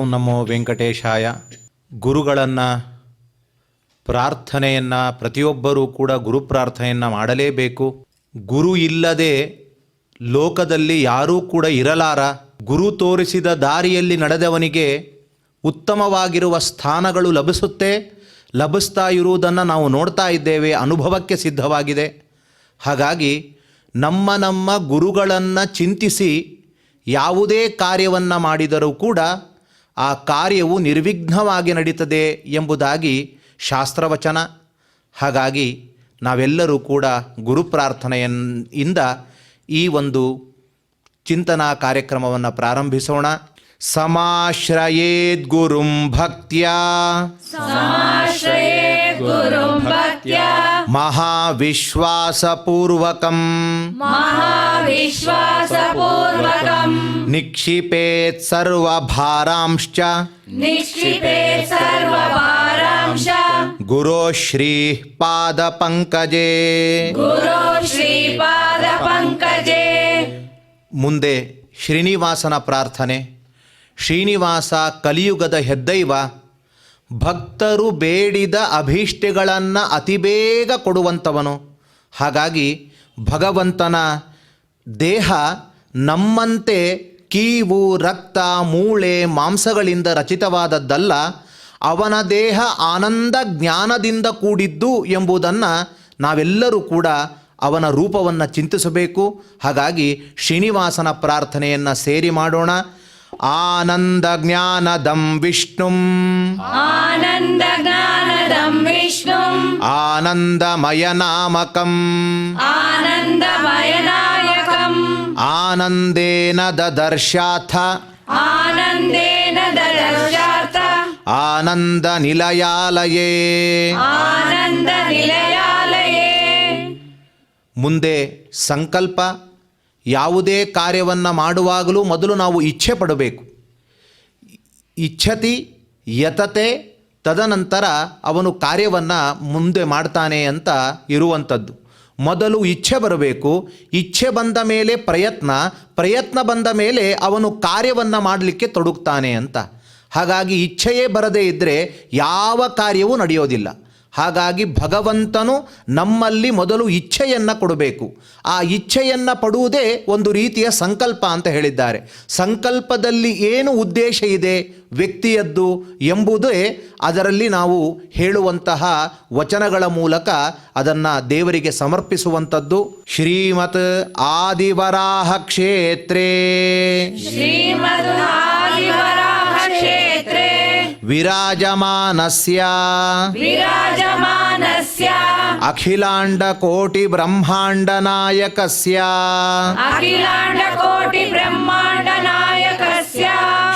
ಓಂ ನಮೋ ವೆಂಕಟೇಶಾಯ. ಗುರುಗಳನ್ನು ಪ್ರಾರ್ಥನೆಯನ್ನು ಪ್ರತಿಯೊಬ್ಬರೂ ಕೂಡ ಗುರು ಪ್ರಾರ್ಥನೆಯನ್ನು ಮಾಡಲೇಬೇಕು. ಗುರು ಇಲ್ಲದೆ ಲೋಕದಲ್ಲಿ ಯಾರೂ ಕೂಡ ಇರಲಾರ. ಗುರು ತೋರಿಸಿದ ದಾರಿಯಲ್ಲಿ ನಡೆದವನಿಗೆ ಉತ್ತಮವಾಗಿರುವ ಸ್ಥಾನಗಳು ಲಭಿಸ್ತಾ ಇರುವುದನ್ನು ನಾವು ನೋಡ್ತಾ ಇದ್ದೇವೆ, ಅನುಭವಕ್ಕೆ ಸಿದ್ಧವಾಗಿದೆ. ಹಾಗಾಗಿ ನಮ್ಮ ಗುರುಗಳನ್ನು ಚಿಂತಿಸಿ ಯಾವುದೇ ಕಾರ್ಯವನ್ನು ಮಾಡಿದರೂ ಕೂಡ ಆ ಕಾರ್ಯವು ನಿರ್ವಿಘ್ನವಾಗಿ ನಡೀತದೆ ಎಂಬುದಾಗಿ ಶಾಸ್ತ್ರವಚನ. ಹಾಗಾಗಿ ನಾವೆಲ್ಲರೂ ಕೂಡ ಗುರು ಪ್ರಾರ್ಥನೆಯಿಂದ ಈ ಒಂದು ಚಿಂತನಾ ಕಾರ್ಯಕ್ರಮವನ್ನು ಪ್ರಾರಂಭಿಸೋಣ. ಸಮಾಶ್ರಯೇದ್ ಗುರುಂ ಭಕ್ತ್ಯಾ ಮಹಾವಿಶ್ವಾಸಪೂರ್ವಕಂ ನಿಕ್ಷಿಪೇತ್ ಸರ್ವಭಾರಾಂಶ್ಚ ಗುರೋ ಶ್ರೀ ಪಾದ ಪಂಕಜೇ. ಮುಂದೆ ಶ್ರೀನಿವಾಸನ ಪ್ರಾರ್ಥನೆ. ಶ್ರೀನಿವಾಸ ಕಲಿಯುಗದ ಹೆದ್ದೈವ. ಭಕ್ತರು ಬೇಡಿದ ಅಭೀಷ್ಟಗಳನ್ನು ಅತಿ ಬೇಗ ಕೊಡುವಂಥವನು. ಹಾಗಾಗಿ ಭಗವಂತನ ದೇಹ ನಮ್ಮಂತೆ ಕೀವು, ರಕ್ತ, ಮೂಳೆ, ಮಾಂಸಗಳಿಂದ ರಚಿತವಾದದ್ದಲ್ಲ. ಅವನ ದೇಹ ಆನಂದ ಜ್ಞಾನದಿಂದ ಕೂಡಿದ್ದು ಎಂಬುದನ್ನು ನಾವೆಲ್ಲರೂ ಕೂಡ ಅವನ ರೂಪವನ್ನು ಚಿಂತಿಸಬೇಕು. ಹಾಗಾಗಿ ಶ್ರೀನಿವಾಸನ ಪ್ರಾರ್ಥನೆಯನ್ನು ಸೇರಿ ಮಾಡೋಣ. ಆನಂದ ಜ್ಞಾನದಂ ವಿಷ್ಣುಂ ಆನಂದಮಯ ನಾಮಕಂ ಆನಂದೇನ ದದರ್ಶಾಥ ಆನಂದ ನಿಲಯಾಲಯೇ. ಮುಂದೆ ಸಂಕಲ್ಪ. ಯಾವುದೇ ಕಾರ್ಯವನ್ನು ಮಾಡುವಾಗಲೂ ಮೊದಲು ನಾವು ಇಚ್ಛೆ ಪಡಬೇಕು. ಇಚ್ಛತಿ ಯತತೆ, ತದನಂತರ ಅವನು ಕಾರ್ಯವನ್ನು ಮುಂದೆ ಮಾಡ್ತಾನೆ ಅಂತ ಇರುವಂಥದ್ದು. ಮೊದಲು ಇಚ್ಛೆ ಬರಬೇಕು. ಇಚ್ಛೆ ಬಂದ ಮೇಲೆ ಪ್ರಯತ್ನ ಬಂದ ಮೇಲೆ ಅವನು ಕಾರ್ಯವನ್ನು ಮಾಡಲಿಕ್ಕೆ ತೊಡಗ್ತಾನೆ ಅಂತ. ಹಾಗಾಗಿ ಇಚ್ಛೆಯೇ ಬರದೇ ಇದ್ದರೆ ಯಾವ ಕಾರ್ಯವೂ ನಡೆಯೋದಿಲ್ಲ. ಹಾಗಾಗಿ ಭಗವಂತನು ನಮ್ಮಲ್ಲಿ ಮೊದಲು ಇಚ್ಛೆಯನ್ನು ಕೊಡಬೇಕು. ಆ ಇಚ್ಛೆಯನ್ನು ಪಡುವುದೇ ಒಂದು ರೀತಿಯ ಸಂಕಲ್ಪ ಅಂತ ಹೇಳಿದ್ದಾರೆ. ಸಂಕಲ್ಪದಲ್ಲಿ ಏನು ಉದ್ದೇಶ ಇದೆ ವ್ಯಕ್ತಿಯದ್ದು ಎಂಬುದೇ ಅದರಲ್ಲಿ ನಾವು ಹೇಳುವಂತಹ ವಚನಗಳ ಮೂಲಕ ಅದನ್ನು ದೇವರಿಗೆ ಸಮರ್ಪಿಸುವಂಥದ್ದು. ಶ್ರೀಮತ್ ಆದಿವರಾಹ ಕ್ಷೇತ್ರೇ ವಿರಾಜಮಾನಸ್ಯ ಅಖಿಲಾಂಡ ಕೋಟಿ ಬ್ರಹ್ಮಾಂಡ ನಾಯಕಸ್ಯ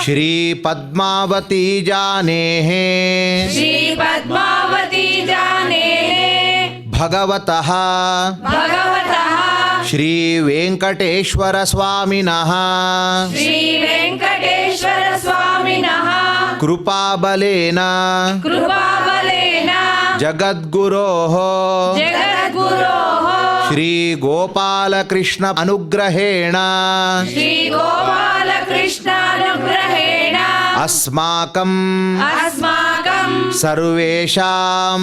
ಶ್ರೀ ಪದ್ಮಾವತಿ ಜಾನೇಃ ಭಗವತಃ ಶ್ರೀ ವೆಂಕಟೇಶ್ವರ ಸ್ವಾಮಿನಃ ಕೃಪಾಬಲೇನ ಜಗದ್ಗುರೋಃ ಶ್ರೀ ಗೋಪಾಲಕೃಷ್ಣ ಅನುಗ್ರಹೇಣ ಅಸ್ಮಾಕಂ ಸರ್ವೇಷಾಂ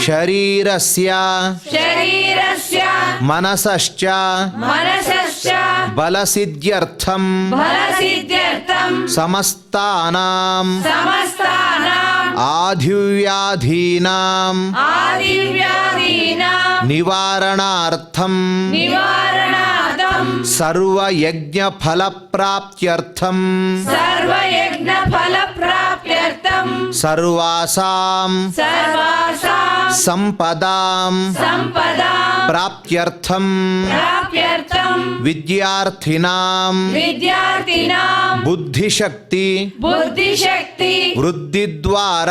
ಶರೀರಸ್ಯ ಮನಸಶ್ಚ ಬಲಸಿದ್ಧ್ಯರ್ಥಂ ಸಮಸ್ತಾನಾಂ ಆಧಿವ್ಯಾಧೀನಾಂ ನಿವಾರಣಾರ್ಥಂ ಸರ್ವಯಜ್ಞ ಫಲಪ್ರಾಪ್ತ್ಯರ್ಥಂ ಸರ್ವಾಸಾಂ ಸಂಪದಾಂ ಪ್ರಾಪ್ತ್ಯರ್ಥಂ ವಿದ್ಯಾರ್ಥಿನಾಂ ಬುದ್ಧಿಶಕ್ತಿ ವೃದ್ಧಿದ್ವಾರ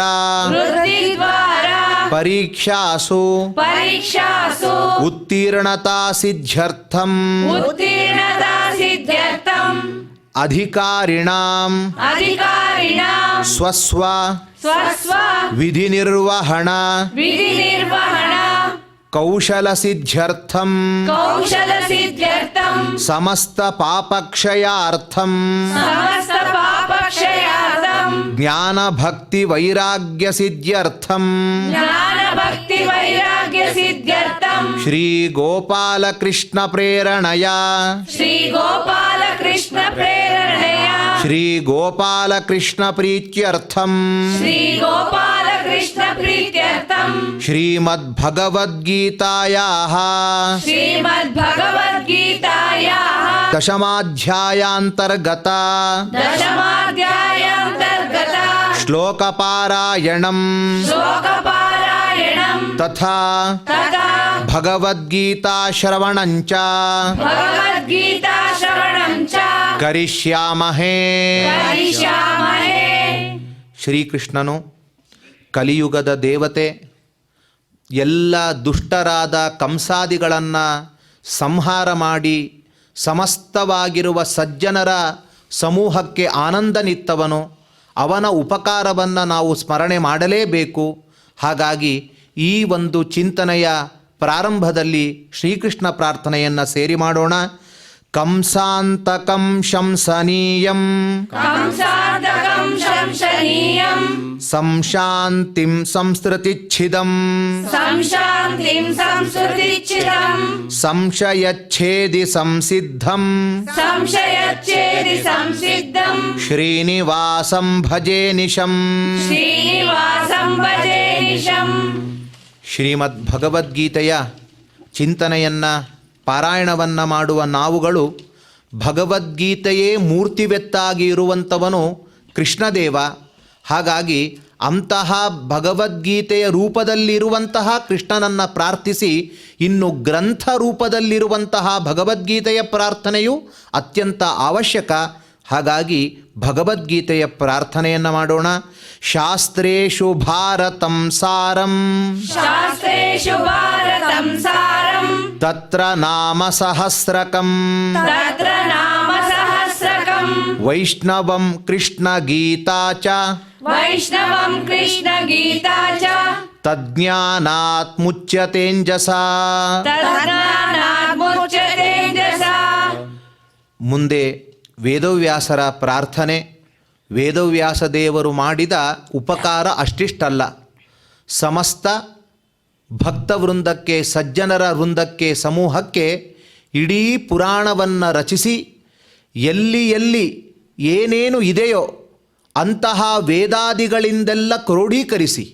ಪರೀಕ್ಷಾಸು ಉತ್ತೀರ್ಣತಾ ಸಿದ್ಧ್ಯರ್ಥಂ ಅಧಿಕಾರಿಣಾಂ ಸ್ವಸ್ವ ವಿಧಿ ನಿರ್ವಹಣ ಕೌಶಲಸಿದ್ಧ್ಯರ್ಥಂ ಕೌಶಲಸಿದ್ಧ್ಯರ್ಥಂ ಸಮಸ್ತ ಪಾಪಕ್ಷಯಾರ್ಥಂ ಸಮಸ್ತಪಾಪಕ್ಷಯಾರ್ಥಂ ಜ್ಞಾನಭಕ್ತಿವೈರಾಗ್ಯಸಿದ್ಧ್ಯರ್ಥಂ ಜ್ಞಾನಭಕ್ತಿವೈರಾಗ್ಯಸಿದ್ಧ್ಯರ್ಥಂ ಶ್ರೀಗೋಪಾಲಕೃಷ್ಣಪ್ರೇರಣಯಾ ಶ್ರೀಗೋಪಾಲಕೃಷ್ಣಪ್ರೇರಣೆಯ ಶ್ರೀಗೋಪಾಲಕೃಷ್ಣಪ್ರೀತ್ಯರ್ಥಂ ಶ್ರೀಗೋಪಾಲಕೃಷ್ಣಪ್ರೀತ್ಯರ್ಥಂ ಶ್ರೀಮದ್ಭಗವದ್ಗೀತಾಯಾಃ ಶ್ರೀಮದ್ಭಗವದ್ಗೀತಾಯಾಃ ದಶಮಾಧ್ಯಾಯಾಂತರ್ಗತ ದಶಮಾಧ್ಯಾಯಾಂತರ್ಗತ ಶ್ಲೋಕಪಾರಾಯಣಂ ಶ್ಲೋಕಪಾರಾಯಣಂ ತಥಾ ತಥಾ ಭಗವದ್ಗೀತಾಶ್ರವಣಂಚ ಭಗವದ್ಗೀತಾ ಶ್ರವಣಂ ಚ ಕರಿಷ್ಯಾಮಹೇ. ಕರಿಷ್ಯಾಮಹೇ. ಶ್ರೀಕೃಷ್ಣನು ಕಲಿಯುಗದ ದೇವತೆ, ಎಲ್ಲ ದುಷ್ಟರಾದ ಕಂಸಾದಿಗಳನ್ನು ಸಂಹಾರ ಮಾಡಿ ಸಮಸ್ತವಾಗಿರುವ ಸಜ್ಜನರ ಸಮೂಹಕ್ಕೆ ಆನಂದನಿತ್ತವನು. ಅವನ ಉಪಕಾರವನ್ನು ನಾವು ಸ್ಮರಣೆ ಮಾಡಲೇಬೇಕು. ಹಾಗಾಗಿ ಈ ಒಂದು ಚಿಂತನೆಯ ಪ್ರಾರಂಭದಲ್ಲಿ ಶ್ರೀಕೃಷ್ಣ ಪ್ರಾರ್ಥನೆಯನ್ನು ಸೇರಿ ಮಾಡೋಣ. ಕಂಸಾಂತಕಂ ಶಂಸನೀಯಂ ಕಂಸಾಂತಕಂ ಶಂಸನೀಯಂ ಸಂಶಾಂತಿಂ ಸಂಸ್ಕೃತಿಚ್ಛಿದಂ ಸಂಶಾಂತಿಂ ಸಂಸ್ಕೃತಿಚ್ಛಿದಂ ಸಂಶಯಚ್ಛೇದಿ ಸಂಸಿದ್ಧಂ ಸಂಶಯಚ್ಛೇದಿ ಸಂಸಿದ್ಧಂ ಶ್ರೀನಿವಾಸಂ ಭಜೆ ನಿಶಂ. ಶ್ರೀನಿವಾಸಂ ಭಜೆ ನಿಶಂ. ಶ್ರೀಮದ್ ಭಗವದ್ಗೀತೆಯ ಚಿಂತನೆಯನ್ನು ಪಾರಾಯಣವನ್ನು ಮಾಡುವ ನಾವುಗಳು ಭಗವದ್ಗೀತೆಯೇ ಮೂರ್ತಿವೆತ್ತಾಗಿ ಇರುವಂಥವನು ಕೃಷ್ಣದೇವ. ಹಾಗಾಗಿ ಅಂತಹ ಭಗವದ್ಗೀತೆಯ ರೂಪದಲ್ಲಿರುವಂತಹ ಕೃಷ್ಣನನ್ನು ಪ್ರಾರ್ಥಿಸಿ ಇನ್ನು ಗ್ರಂಥ ರೂಪದಲ್ಲಿರುವಂತಹ ಭಗವದ್ಗೀತೆಯ ಪ್ರಾರ್ಥನೆಯು ಅತ್ಯಂತ ಅವಶ್ಯಕ. ಹಾಗಾಗಿ ಭಗವದ್ಗೀತೆಯ ಪ್ರಾರ್ಥನೆಯನ್ನು ಮಾಡೋಣ. ಶಾಸ್ತ್ರೇಷು ಭಾರತಂ ಸಾರಂ ಶಾಸ್ತ್ರೇಷು ಭಾರತಂ ಸಾರಂ ತತ್ರ ನಾಮ ಸಹಸ್ರಕಂ ತತ್ರ ನಾಮ ಸಹಸ್ರಕಂ ವೈಷ್ಣವಂ ಕೃಷ್ಣ ಗೀತಾ ಚ ವೈಷ್ಣವಂ ಕೃಷ್ಣ ಗೀತಾ ಚ ತಜ್ಞಾನಾತ್ ಮುಚ್ಯತೇಂಜಸಾ. ತಜ್ಞಾನಾತ್ ಮುಚ್ಯತೇಂಜಸಾ. ಮುಂದೆ ವೇದವ್ಯಾಸರ ಪ್ರಾರ್ಥನೆ. ವೇದವ್ಯಾಸ ದೇವರು ಮಾಡಿದ ಉಪಕಾರ ಅಷ್ಟಿಷ್ಟಲ್ಲ, ಸಮಸ್ತ ಭಕ್ತವೃಂದಕ್ಕೆ, ಸಜ್ಜನರ ವೃಂದಕ್ಕೆ, ಸಮೂಹಕ್ಕೆ ಇಡೀ ಪುರಾಣವನ್ನು ರಚಿಸಿ ಎಲ್ಲಿ ಎಲ್ಲಿ ಏನೇನು ಇದೆಯೋ ಅಂತಹ ವೇದಾದಿಗಳಿಂದೆಲ್ಲ ಕ್ರೋಢೀಕರಿಸಿ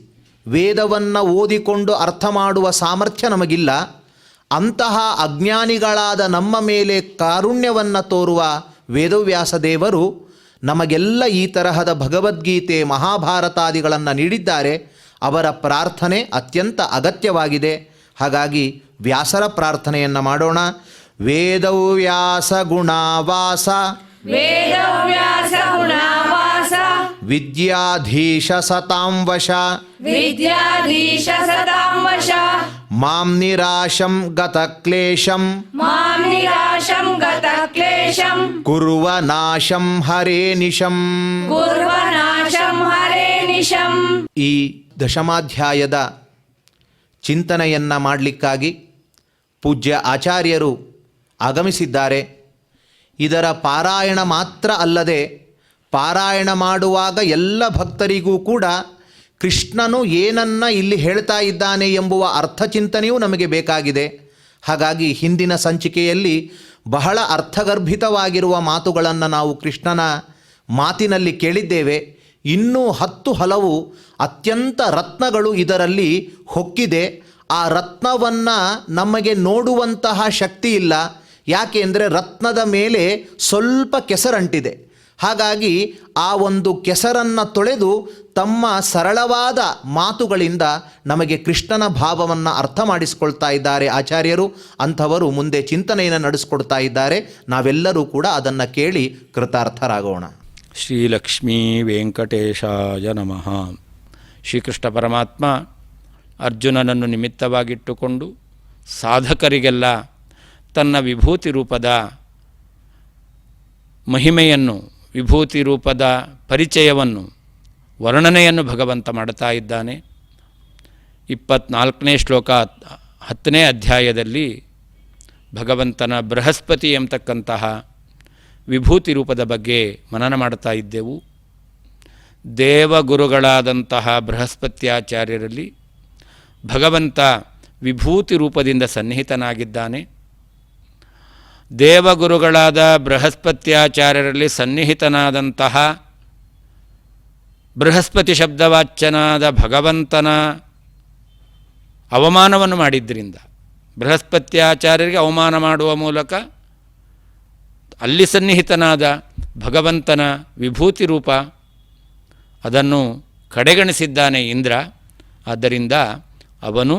ವೇದವನ್ನು ಓದಿಕೊಂಡು ಅರ್ಥ ಮಾಡುವ ಸಾಮರ್ಥ್ಯ ನಮಗಿಲ್ಲ. ಅಂತಹ ಅಜ್ಞಾನಿಗಳಾದ ನಮ್ಮ ಮೇಲೆ ಕಾರುಣ್ಯವನ್ನು ತೋರುವ ವೇದವ್ಯಾಸ ದೇವರು ನಮಗೆಲ್ಲ ಈ ತರಹದ ಭಗವದ್ಗೀತೆ, ಮಹಾಭಾರತಾದಿಗಳನ್ನು ನೀಡಿದ್ದಾರೆ. ಅವರ ಪ್ರಾರ್ಥನೆ ಅತ್ಯಂತ ಅಗತ್ಯವಾಗಿದೆ. ಹಾಗಾಗಿ ವ್ಯಾಸರ ಪ್ರಾರ್ಥನೆಯನ್ನು ಮಾಡೋಣ. ವೇದವ್ಯಾಸ ಗುಣಾವಾಸ ವೇದವ್ಯಾಸ ಗುಣಾವಾಸ ವಿದ್ಯಾಧೀಶ ಸತಾಂ ವಶ ವಿದ್ಯಾಧೀಶ ಸದಾಂ ವಶ ಮಾಂ ನಿರಾಶಂ ಗತಕ್ಲೇಶಂ ಮಾಂ ನಿರಾಶಂ ಗತಕ್ಲೇಶಂ ಕುರ್ವ ನಾಶಂ ಹರೇ ನಿಶಂ. ಕುರ್ವನಾಶಂ ಹರೇ ನಿಶಂ. ಈ ದಶಮಾಧ್ಯಾಯದ ಚಿಂತನೆಯನ್ನು ಮಾಡಲಿಕ್ಕಾಗಿ ಪೂಜ್ಯ ಆಚಾರ್ಯರು ಆಗಮಿಸಿದ್ದಾರೆ. ಇದರ ಪಾರಾಯಣ ಮಾತ್ರ ಅಲ್ಲದೆ ಪಾರಾಯಣ ಮಾಡುವಾಗ ಎಲ್ಲ ಭಕ್ತರಿಗೂ ಕೂಡ ಕೃಷ್ಣನು ಏನನ್ನು ಇಲ್ಲಿ ಹೇಳ್ತಾ ಇದ್ದಾನೆ ಎಂಬುವ ಅರ್ಥಚಿಂತನೆಯೂ ನಮಗೆ ಬೇಕಾಗಿದೆ. ಹಾಗಾಗಿ ಹಿಂದಿನ ಸಂಚಿಕೆಯಲ್ಲಿ ಬಹಳ ಅರ್ಥಗರ್ಭಿತವಾಗಿರುವ ಮಾತುಗಳನ್ನು ನಾವು ಕೃಷ್ಣನ ಮಾತಿನಲ್ಲಿ ಕೇಳಿದ್ದೇವೆ. ಇನ್ನೂ 10 ಹಲವು ಅತ್ಯಂತ ರತ್ನಗಳು ಇದರಲ್ಲಿ ಹೊಕ್ಕಿದೆ. ಆ ರತ್ನವನ್ನು ನಮಗೆ ನೋಡುವಂತಹ ಶಕ್ತಿ ಇಲ್ಲ. ಯಾಕೆ ಅಂದರೆ ರತ್ನದ ಮೇಲೆ ಸ್ವಲ್ಪ ಕೆಸರಂಟಿದೆ. ಹಾಗಾಗಿ ಆ ಒಂದು ಕೆಸರನ್ನು ತೊಳೆದು ತಮ್ಮ ಸರಳವಾದ ಮಾತುಗಳಿಂದ ನಮಗೆ ಕೃಷ್ಣನ ಭಾವವನ್ನು ಅರ್ಥ ಮಾಡಿಸ್ಕೊಳ್ತಾ ಇದ್ದಾರೆ ಆಚಾರ್ಯರು. ಅಂಥವರು ಮುಂದೆ ಚಿಂತನೆಯನ್ನು ನಡೆಸ್ಕೊಡ್ತಾ ಇದ್ದಾರೆ. ನಾವೆಲ್ಲರೂ ಕೂಡ ಅದನ್ನು ಕೇಳಿ ಕೃತಾರ್ಥರಾಗೋಣ. ಶ್ರೀಲಕ್ಷ್ಮೀ ವೆಂಕಟೇಶಾಯ ನಮಃ. ಶ್ರೀಕೃಷ್ಣ ಪರಮಾತ್ಮ ಅರ್ಜುನನನ್ನು ನಿಮಿತ್ತವಾಗಿಟ್ಟುಕೊಂಡು ಸಾಧಕರಿಗೆಲ್ಲ ತನ್ನ ವಿಭೂತಿ ರೂಪದ ಮಹಿಮೆಯನ್ನು, ವಿಭೂತಿ ರೂಪದ ಪರಿಚಯವನ್ನು, ವರ್ಣನೆಯನ್ನು ಭಗವಂತ ಮಾಡ್ತಾ ಇದ್ದಾನೆ. 24ನೇ ಶ್ಲೋಕ 10ನೇ ಅಧ್ಯಾಯದಲ್ಲಿ ಭಗವಂತನ ಬೃಹಸ್ಪತಿ ಎಂಬತಕ್ಕಂತಹ ವಿಭೂತಿ ರೂಪದ ಬಗ್ಗೆ ಮನನ ಮಾಡ್ತಾ ಇದ್ದೆವು. ದೇವಗುರುಗಳಾದಂತಹ ಬೃಹಸ್ಪತ್ಯಾಚಾರ್ಯರಲ್ಲಿ ಭಗವಂತ ವಿಭೂತಿ ರೂಪದಿಂದ ಸನ್ನಿಹಿತನಾಗಿದ್ದಾನೆ. ದೇವಗುರುಗಳಾದ ಬೃಹಸ್ಪತ್ಯಾಚಾರ್ಯರಲ್ಲಿ ಸನ್ನಿಹಿತನಾದಂತಹ ಬೃಹಸ್ಪತಿ ಶಬ್ದವಾಚ್ಯನಾದ ಭಗವಂತನ ಅವಮಾನವನ್ನು ಮಾಡಿದ್ದರಿಂದ, ಬೃಹಸ್ಪತ್ಯಾಚಾರ್ಯರಿಗೆ ಅವಮಾನ ಮಾಡುವ ಮೂಲಕ ಅಲ್ಲಿ ಸನ್ನಿಹಿತನಾದ ಭಗವಂತನ ವಿಭೂತಿ ರೂಪ ಅದನ್ನು ಕಡೆಗಣಿಸಿದ್ದಾನೆ ಇಂದ್ರ. ಆದ್ದರಿಂದ ಅವನು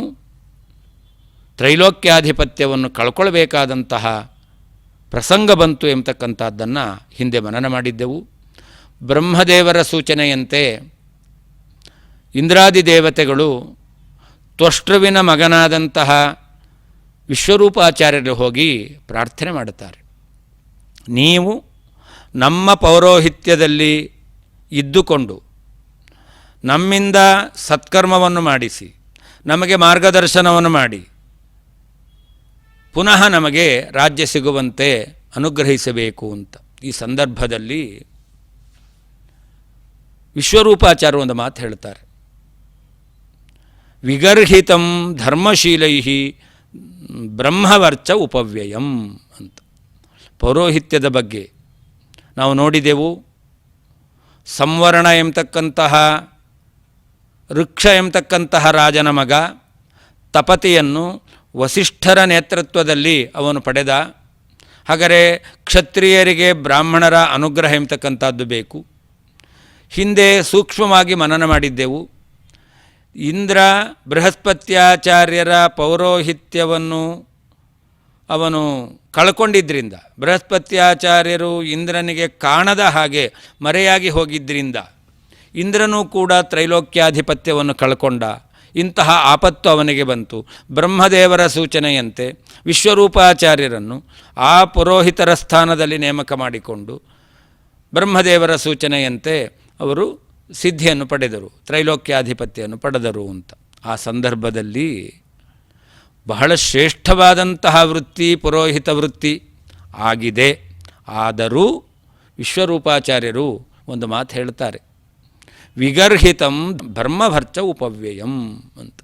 ತ್ರೈಲೋಕ್ಯಾಧಿಪತ್ಯವನ್ನು ಕಳ್ಕೊಳ್ಬೇಕಾದಂತಹ ಪ್ರಸಂಗ ಬಂತು ಎಂಬತಕ್ಕಂಥದ್ದನ್ನು ಹಿಂದೆ ಮನನ ಮಾಡಿದ್ದೆವು. ಬ್ರಹ್ಮದೇವರ ಸೂಚನೆಯಂತೆ ಇಂದ್ರಾದಿ ದೇವತೆಗಳು ತ್ವಷ್ಟೃವಿನ ಮಗನಾದಂತಹ ವಿಶ್ವರೂಪಾಚಾರ್ಯರು ಹೋಗಿ ಪ್ರಾರ್ಥನೆ ಮಾಡುತ್ತಾರೆ. ನೀವು ನಮ್ಮ ಪೌರೋಹಿತ್ಯದಲ್ಲಿ ಇದ್ದುಕೊಂಡು ನಮ್ಮಿಂದ ಸತ್ಕರ್ಮವನ್ನು ಮಾಡಿಸಿ ನಮಗೆ ಮಾರ್ಗದರ್ಶನವನ್ನು ಮಾಡಿ ಪುನಃ ನಮಗೆ ರಾಜ್ಯ ಸಿಗುವಂತೆ ಅನುಗ್ರಹಿಸಬೇಕು ಅಂತ. ಈ ಸಂದರ್ಭದಲ್ಲಿ ವಿಶ್ವರೂಪಾಚಾರ್ಯ ಒಂದು ಮಾತು ಹೇಳ್ತಾರೆ, ವಿಗರ್ಹಿತಂ ಧರ್ಮಶೀಲೈ ಬ್ರಹ್ಮವರ್ಚ ಉಪವ್ಯಯಂ ಅಂತ. ಪೌರೋಹಿತ್ಯದ ಬಗ್ಗೆ ನಾವು ನೋಡಿದೆವು. ಸಂವರ್ಣ ಎಂಬತಕ್ಕಂತಹ ವೃಕ್ಷ ಎಂಬತಕ್ಕಂತಹ ರಾಜನ ಮಗ ತಪತಿಯನ್ನು ವಸಿಷ್ಠರ ನೇತೃತ್ವದಲ್ಲಿ ಅವನು ಪಡೆದ. ಹಾಗಾದರೆ ಕ್ಷತ್ರಿಯರಿಗೆ ಬ್ರಾಹ್ಮಣರ ಅನುಗ್ರಹ ಎಂಬತಕ್ಕಂಥದ್ದು ಬೇಕು. ಹಿಂದೆ ಸೂಕ್ಷ್ಮವಾಗಿ ಮನನ ಮಾಡಿದ್ದೆವು. ಇಂದ್ರ ಬೃಹಸ್ಪತ್ಯಾಚಾರ್ಯರ ಪೌರೋಹಿತ್ಯವನ್ನು ಅವನು ಕಳ್ಕೊಂಡಿದ್ದರಿಂದ, ಬೃಹಸ್ಪತ್ಯಾಚಾರ್ಯರು ಇಂದ್ರನಿಗೆ ಕಾಣದ ಹಾಗೆ ಮರೆಯಾಗಿ ಹೋಗಿದ್ದರಿಂದ ಇಂದ್ರನೂ ಕೂಡ ತ್ರೈಲೋಕ್ಯಾಧಿಪತ್ಯವನ್ನು ಕಳ್ಕೊಂಡ. ಇಂತಹ ಆಪತ್ತು ಅವನಿಗೆ ಬಂತು. ಬ್ರಹ್ಮದೇವರ ಸೂಚನೆಯಂತೆ ವಿಶ್ವರೂಪಾಚಾರ್ಯರನ್ನು ಆ ಪುರೋಹಿತರ ಸ್ಥಾನದಲ್ಲಿ ನೇಮಕ ಮಾಡಿಕೊಂಡು ಬ್ರಹ್ಮದೇವರ ಸೂಚನೆಯಂತೆ ಅವರು ಸಿದ್ಧಿಯನ್ನು ಪಡೆದರು, ತ್ರೈಲೋಕ್ಯಾಧಿಪತ್ಯವನ್ನು ಪಡೆದರು ಅಂತ. ಆ ಸಂದರ್ಭದಲ್ಲಿ ಬಹಳ ಶ್ರೇಷ್ಠವಾದಂತಹ ವೃತ್ತಿ ಪುರೋಹಿತ ವೃತ್ತಿ ಆಗಿದೆ. ಆದರೂ ವಿಶ್ವರೂಪಾಚಾರ್ಯರು ಒಂದು ಮಾತು ಹೇಳ್ತಾರೆ, ವಿಗರ್ಹಿತಂ ಬ್ರಹ್ಮವರ್ಚ ಉಪವ್ಯಯಂ ಅಂತ.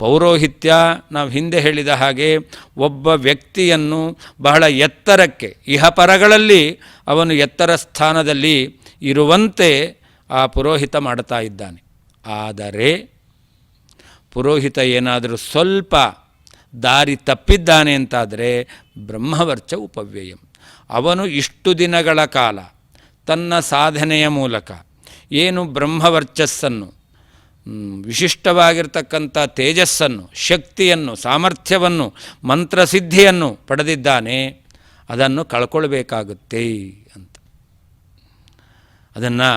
ಪೌರೋಹಿತ್ಯ ನಾವು ಹಿಂದೆ ಹೇಳಿದ ಹಾಗೆ ಒಬ್ಬ ವ್ಯಕ್ತಿಯನ್ನು ಬಹಳ ಎತ್ತರಕ್ಕೆ ಇಹಪರಗಳಲ್ಲಿ ಅವನು ಎತ್ತರ ಸ್ಥಾನದಲ್ಲಿ ಇರುವಂತೆ ಆ ಪುರೋಹಿತ ಮಾಡ್ತಾ ಇದ್ದಾನೆ. ಆದರೆ ಪುರೋಹಿತ ಏನಾದರೂ ಸ್ವಲ್ಪ ದಾರಿ ತಪ್ಪಿದ್ದಾನೆ ಅಂತಾದರೆ ಬ್ರಹ್ಮವರ್ಚ ಉಪವ್ಯಯಂ. ಅವನು ಇಷ್ಟು ದಿನಗಳ ಕಾಲ ತನ್ನ ಸಾಧನೆಯ ಮೂಲಕ ಏನು ಬ್ರಹ್ಮವರ್ಚಸ್ಸನ್ನು, ವಿಶಿಷ್ಟವಾಗಿರ್ತಕ್ಕಂಥ ತೇಜಸ್ಸನ್ನು, ಶಕ್ತಿಯನ್ನು, ಸಾಮರ್ಥ್ಯವನ್ನು, ಮಂತ್ರಸಿದ್ಧಿಯನ್ನು ಪಡೆದಿದ್ದಾನೆ, ಅದನ್ನು ಕಳ್ಕೊಳ್ಬೇಕಾಗುತ್ತೆ ಅಂತ. ಅದನ್ನು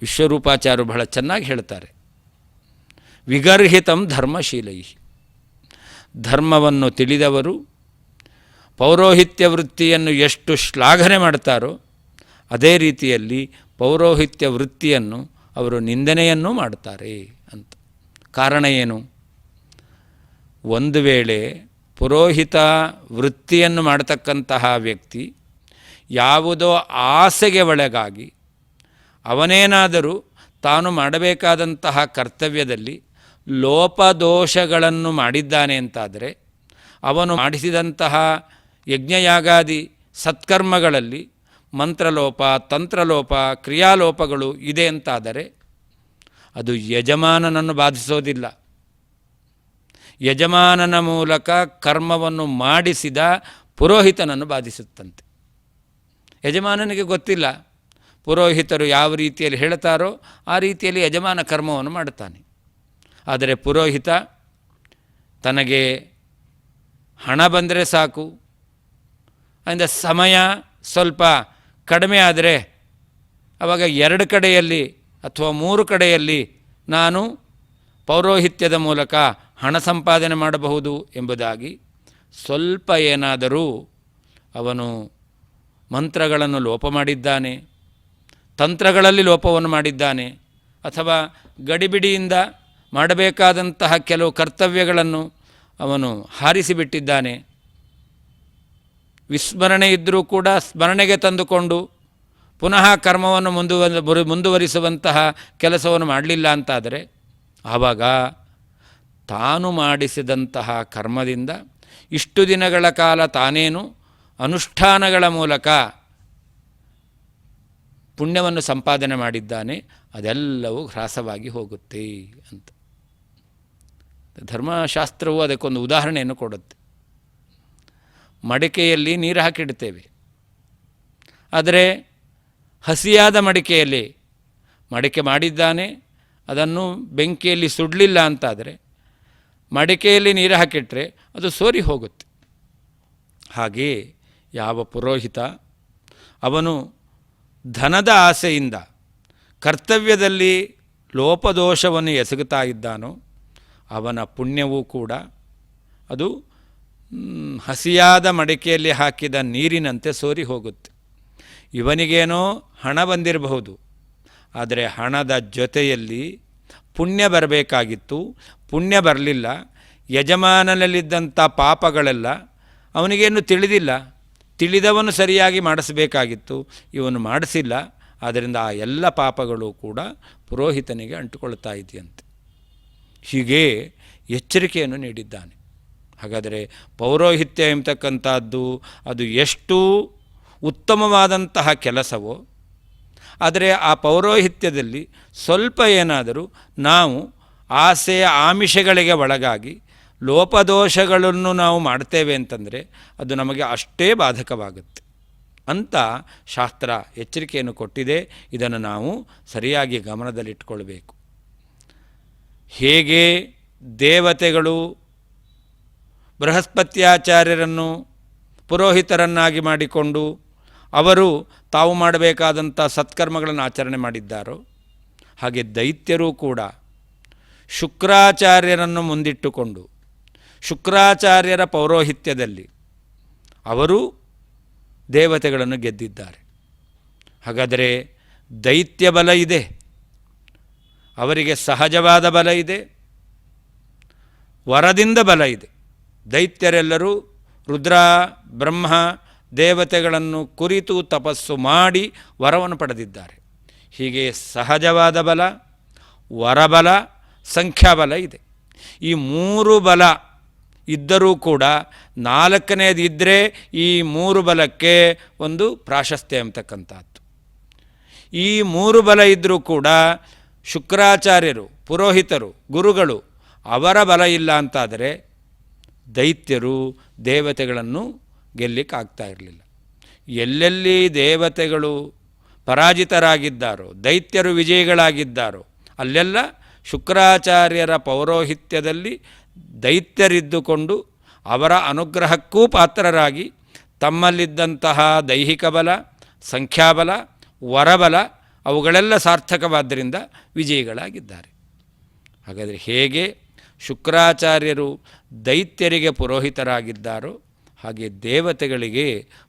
ವಿಶ್ವರೂಪಾಚಾರ್ಯರು ಬಹಳ ಚೆನ್ನಾಗಿ ಹೇಳ್ತಾರೆ. ವಿಗರ್ಹಿತಂ ಧರ್ಮಶೀಲೈ, ಧರ್ಮವನ್ನು ತಿಳಿದವರು ಪೌರೋಹಿತ್ಯ ವೃತ್ತಿಯನ್ನು ಎಷ್ಟು ಶ್ಲಾಘನೆ ಮಾಡ್ತಾರೋ ಅದೇ ರೀತಿಯಲ್ಲಿ ಪೌರೋಹಿತ್ಯ ವೃತ್ತಿಯನ್ನು ಅವರು ನಿಂದನೆಯನ್ನೂ ಮಾಡ್ತಾರೆ ಅಂತ. ಕಾರಣ ಏನು? ಒಂದು ವೇಳೆ ಪುರೋಹಿತ ವೃತ್ತಿಯನ್ನು ಮಾಡತಕ್ಕಂತಹ ವ್ಯಕ್ತಿ ಯಾವುದೋ ಆಸೆಗೆ ಒಳಗಾಗಿ ಅವನೇನಾದರೂ ತಾನು ಮಾಡಬೇಕಾದಂತಹ ಕರ್ತವ್ಯದಲ್ಲಿ ಲೋಪದೋಷಗಳನ್ನು ಮಾಡಿದ್ದಾನೆ ಅಂತಾದರೆ, ಅವನು ಮಾಡಿಸಿದಂತಹ ಯಜ್ಞಯಾಗಾದಿ ಸತ್ಕರ್ಮಗಳಲ್ಲಿ ಮಂತ್ರಲೋಪ, ತಂತ್ರಲೋಪ, ಕ್ರಿಯಾಲೋಪಗಳು ಇದೆ ಅಂತಾದರೆ ಅದು ಯಜಮಾನನನ್ನು ಬಾಧಿಸೋದಿಲ್ಲ. ಯಜಮಾನನ ಮೂಲಕ ಕರ್ಮವನ್ನು ಮಾಡಿಸಿದ ಪುರೋಹಿತನನ್ನು ಬಾಧಿಸುತ್ತಂತೆ. ಯಜಮಾನನಿಗೆ ಗೊತ್ತಿಲ್ಲ, ಪುರೋಹಿತರು ಯಾವ ರೀತಿಯಲ್ಲಿ ಹೇಳ್ತಾರೋ ಆ ರೀತಿಯಲ್ಲಿ ಯಜಮಾನ ಕರ್ಮವನ್ನು ಮಾಡುತ್ತಾನೆ. ಆದರೆ ಪುರೋಹಿತ ತನಗೆ ಹಣ ಬಂದರೆ ಸಾಕು, ಅಂದರೆ ಸಮಯ ಸ್ವಲ್ಪ ಕಡಿಮೆ ಆದರೆ ಆವಾಗ 2 ಕಡೆಯಲ್ಲಿ ಅಥವಾ 3 ಕಡೆಯಲ್ಲಿ ನಾನು ಪೌರೋಹಿತ್ಯದ ಮೂಲಕ ಹಣ ಸಂಪಾದನೆ ಮಾಡಬಹುದು ಎಂಬುದಾಗಿ ಸ್ವಲ್ಪ ಏನಾದರೂ ಅವನು ಮಂತ್ರಗಳನ್ನು ಲೋಪ ಮಾಡಿದ್ದಾನೆ, ತಂತ್ರಗಳಲ್ಲಿ ಲೋಪವನ್ನು ಮಾಡಿದ್ದಾನೆ, ಅಥವಾ ಗಡಿಬಿಡಿಯಿಂದ ಮಾಡಬೇಕಾದಂತಹ ಕೆಲವು ಕರ್ತವ್ಯಗಳನ್ನು ಅವನು ಹಾರಿಸಿಬಿಟ್ಟಿದ್ದಾನೆ. ವಿಸ್ಮರಣೆ ಇದ್ದರೂ ಕೂಡ ಸ್ಮರಣೆಗೆ ತಂದುಕೊಂಡು ಪುನಃ ಕರ್ಮವನ್ನು ಮುಂದುವರಿಸುವಂತಹ ಕೆಲಸವನ್ನು ಮಾಡಲಿಲ್ಲ ಅಂತಾದರೆ ಆವಾಗ ತಾನು ಮಾಡಿಸಿದಂತಹ ಕರ್ಮದಿಂದ ಇಷ್ಟು ದಿನಗಳ ಕಾಲ ತಾನೇನು ಅನುಷ್ಠಾನಗಳ ಮೂಲಕ ಪುಣ್ಯವನ್ನು ಸಂಪಾದನೆ ಮಾಡಿದ್ದಾನೆ, ಅದೆಲ್ಲವೂ ಹ್ರಾಸವಾಗಿ ಹೋಗುತ್ತೆ ಅಂತ ಧರ್ಮಶಾಸ್ತ್ರವು ಅದಕ್ಕೊಂದು ಉದಾಹರಣೆಯನ್ನು ಕೊಡುತ್ತೆ. ಮಡಿಕೆಯಲ್ಲಿ ನೀರು ಹಾಕಿಡ್ತೇವೆ, ಆದರೆ ಹಸಿಯಾದ ಮಡಿಕೆಯಲ್ಲಿ ಮಡಿಕೆ ಮಾಡಿದ್ದಾನೆ, ಅದನ್ನು ಬೆಂಕಿಯಲ್ಲಿ ಸುಡಲಿಲ್ಲ ಅಂತಾದರೆ ಮಡಿಕೆಯಲ್ಲಿ ನೀರು ಹಾಕಿಟ್ರೆ ಅದು ಸೋರಿ ಹೋಗುತ್ತೆ. ಹಾಗೆಯೇ ಯಾವ ಪುರೋಹಿತ ಅವನು ಧನದ ಆಸೆಯಿಂದ ಕರ್ತವ್ಯದಲ್ಲಿ ಲೋಪದೋಷವನ್ನು ಎಸಗುತ್ತಾ ಇದ್ದಾನೋ ಅವನ ಪುಣ್ಯವೂ ಕೂಡ ಅದು ಹಸಿಯಾದ ಮಡಿಕೆಯಲ್ಲಿ ಹಾಕಿದ ನೀರಿನಂತೆ ಸೋರಿ ಹೋಗುತ್ತೆ. ಇವನಿಗೇನೋ ಹಣ ಬಂದಿರಬಹುದು, ಆದರೆ ಹಣದ ಜೊತೆಯಲ್ಲಿ ಪುಣ್ಯ ಬರಬೇಕಾಗಿತ್ತು, ಪುಣ್ಯ ಬರಲಿಲ್ಲ. ಯಜಮಾನನಲ್ಲಿದ್ದಂಥ ಪಾಪಗಳೆಲ್ಲ ಅವನಿಗೇನು ತಿಳಿದಿಲ್ಲ, ತಿಳಿದವನು ಸರಿಯಾಗಿ ಮಾಡಿಸಬೇಕಾಗಿತ್ತು, ಇವನು ಮಾಡಿಸಿಲ್ಲ. ಆದ್ದರಿಂದ ಆ ಎಲ್ಲ ಪಾಪಗಳು ಕೂಡ ಪುರೋಹಿತನಿಗೆ ಅಂಟುಕೊಳ್ತಾ ಇದೆಯಂತೆ. ಹೀಗೆ ಎಚ್ಚರಿಕೆಯನ್ನು ನೀಡಿದ್ದಾನೆ. ಹಾಗಾದರೆ ಪೌರೋಹಿತ್ಯ ಎಂಬತಕ್ಕಂಥದ್ದು ಅದು ಎಷ್ಟು ಉತ್ತಮವಾದಂತಹ ಕೆಲಸವೋ, ಆದರೆ ಆ ಪೌರೋಹಿತ್ಯದಲ್ಲಿ ಸ್ವಲ್ಪ ಏನಾದರೂ ನಾವು ಆಸೆಯ ಆಮಿಷಗಳಿಗೆ ಒಳಗಾಗಿ ಲೋಪದೋಷಗಳನ್ನು ನಾವು ಮಾಡ್ತೇವೆ ಅಂತಂದರೆ ಅದು ನಮಗೆ ಅಷ್ಟೇ ಬಾಧಕವಾಗುತ್ತೆ ಅಂತ ಶಾಸ್ತ್ರ ಎಚ್ಚರಿಕೆಯನ್ನು ಕೊಟ್ಟಿದೆ. ಇದನ್ನು ನಾವು ಸರಿಯಾಗಿ ಗಮನದಲ್ಲಿಟ್ಕೊಳ್ಬೇಕು. ಹೇಗೆ ದೇವತೆಗಳು ಬೃಹಸ್ಪತ್ಯಾಚಾರ್ಯರನ್ನು ಪುರೋಹಿತರನ್ನಾಗಿ ಮಾಡಿಕೊಂಡು ಅವರು ತಾವು ಮಾಡಬೇಕಾದಂಥ ಸತ್ಕರ್ಮಗಳನ್ನು ಆಚರಣೆ ಮಾಡಿದ್ದಾರೋ, ಹಾಗೆ ದೈತ್ಯರೂ ಕೂಡ ಶುಕ್ರಾಚಾರ್ಯರನ್ನು ಮುಂದಿಟ್ಟುಕೊಂಡು ಶುಕ್ರಾಚಾರ್ಯರ ಪೌರೋಹಿತ್ಯದಲ್ಲಿ ಅವರು ದೇವತೆಗಳನ್ನು ಗೆದ್ದಿದ್ದಾರೆ. ಹಾಗಾದರೆ ದೈತ್ಯ ಬಲ ಇದೆ, ಅವರಿಗೆ ಸಹಜವಾದ ಬಲ ಇದೆ, ವರದಿಂದ ಬಲ ಇದೆ. ದೈತ್ಯರೆಲ್ಲರೂ ರುದ್ರ ಬ್ರಹ್ಮ ದೇವತೆಗಳನ್ನು ಕುರಿತು ತಪಸ್ಸು ಮಾಡಿ ವರವನ್ನು ಪಡೆದಿದ್ದಾರೆ. ಹೀಗೆ ಸಹಜವಾದ ಬಲ, ವರಬಲ, ಸಂಖ್ಯಾಬಲ ಇದೆ. ಈ ಮೂರು ಬಲ ಇದ್ದರೂ ಕೂಡ ನಾಲ್ಕನೇದು ಇದ್ದರೆ ಈ ಮೂರು ಬಲಕ್ಕೆ ಒಂದು ಪ್ರಾಶಸ್ತ್ಯ ಎಂಬತಕ್ಕಂಥದ್ದು. ಈ ಮೂರು ಬಲ ಇದ್ದರೂ ಕೂಡ ಶುಕ್ರಾಚಾರ್ಯರು, ಪುರೋಹಿತರು, ಗುರುಗಳು ಅವರ ಬಲ ಇಲ್ಲ ಅಂತಾದರೆ ದೈತ್ಯರು ದೇವತೆಗಳನ್ನು ಗೆಲ್ಲಿಕ್ಕಾಗ್ತಾ ಇರಲಿಲ್ಲ. ಎಲ್ಲೆಲ್ಲಿ ದೇವತೆಗಳು ಪರಾಜಿತರಾಗಿದ್ದಾರೋ, ದೈತ್ಯರು ವಿಜಯಿಗಳಾಗಿದ್ದಾರೋ ಅಲ್ಲೆಲ್ಲ ಶುಕ್ರಾಚಾರ್ಯರ ಪೌರೋಹಿತ್ಯದಲ್ಲಿ ದೈತ್ಯರಿದ್ದುಕೊಂಡು ಅವರ ಅನುಗ್ರಹಕ್ಕೂ ಪಾತ್ರರಾಗಿ ತಮ್ಮಲ್ಲಿದ್ದಂತಹ ದೈಹಿಕ ಬಲ, ಸಂಖ್ಯಾಬಲ, ವರಬಲ ಅವುಗಳೆಲ್ಲ ಸಾರ್ಥಕವಾದ್ದರಿಂದ ವಿಜಯಿಗಳಾಗಿದ್ದಾರೆ. ಹಾಗಾದರೆ ಹೇಗೆ ಶುಕ್ರಾಚಾರ್ಯರು ದೈತ್ಯರಿಗೆ ಪುರೋಹಿತರಾಗಿದ್ದಾರೋ ಹಾಗೆ ದೇವತೆಗಳಿಗೆ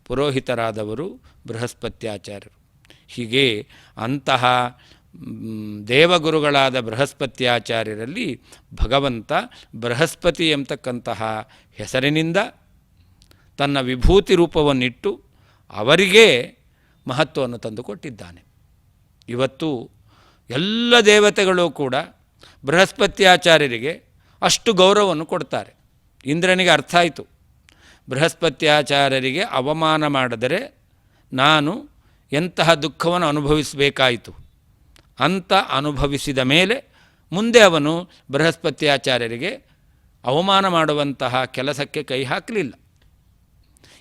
ಪುರೋಹಿತರಾದವರು ಬೃಹಸ್ಪತ್ಯಾಚಾರ್ಯರು. ಹೀಗೆ ಅಂತಹ ದೇವಗುರುಗಳಾದ ಬೃಹಸ್ಪತ್ಯಾಚಾರ್ಯರಲ್ಲಿ ಭಗವಂತ ಬೃಹಸ್ಪತಿ ಎಂಬತಕ್ಕಂತಹ ಹೆಸರಿನಿಂದ ತನ್ನ ವಿಭೂತಿ ರೂಪವನ್ನಿಟ್ಟು ಅವರಿಗೆ ಮಹತ್ವವನ್ನು ತಂದುಕೊಟ್ಟಿದ್ದಾನೆ. ಇವತ್ತು ಎಲ್ಲ ದೇವತೆಗಳು ಕೂಡ ಬೃಹಸ್ಪತ್ಯಾಚಾರ್ಯರಿಗೆ ಅಷ್ಟು ಗೌರವವನ್ನು ಕೊಡ್ತಾರೆ. ಇಂದ್ರನಿಗೆ ಅರ್ಥ ಆಯಿತು, ಬೃಹಸ್ಪತ್ಯಾಚಾರ್ಯರಿಗೆ ಅವಮಾನ ಮಾಡಿದರೆ ನಾನು ಎಂತಹ ದುಃಖವನ್ನು ಅನುಭವಿಸಬೇಕಾಯಿತು ಅಂತ ಅನುಭವಿಸಿದ ಮೇಲೆ ಮುಂದೆ ಅವನು ಬೃಹಸ್ಪತ್ಯಾಚಾರ್ಯರಿಗೆ ಅವಮಾನ ಮಾಡುವಂತಹ ಕೆಲಸಕ್ಕೆ ಕೈ ಹಾಕಲಿಲ್ಲ.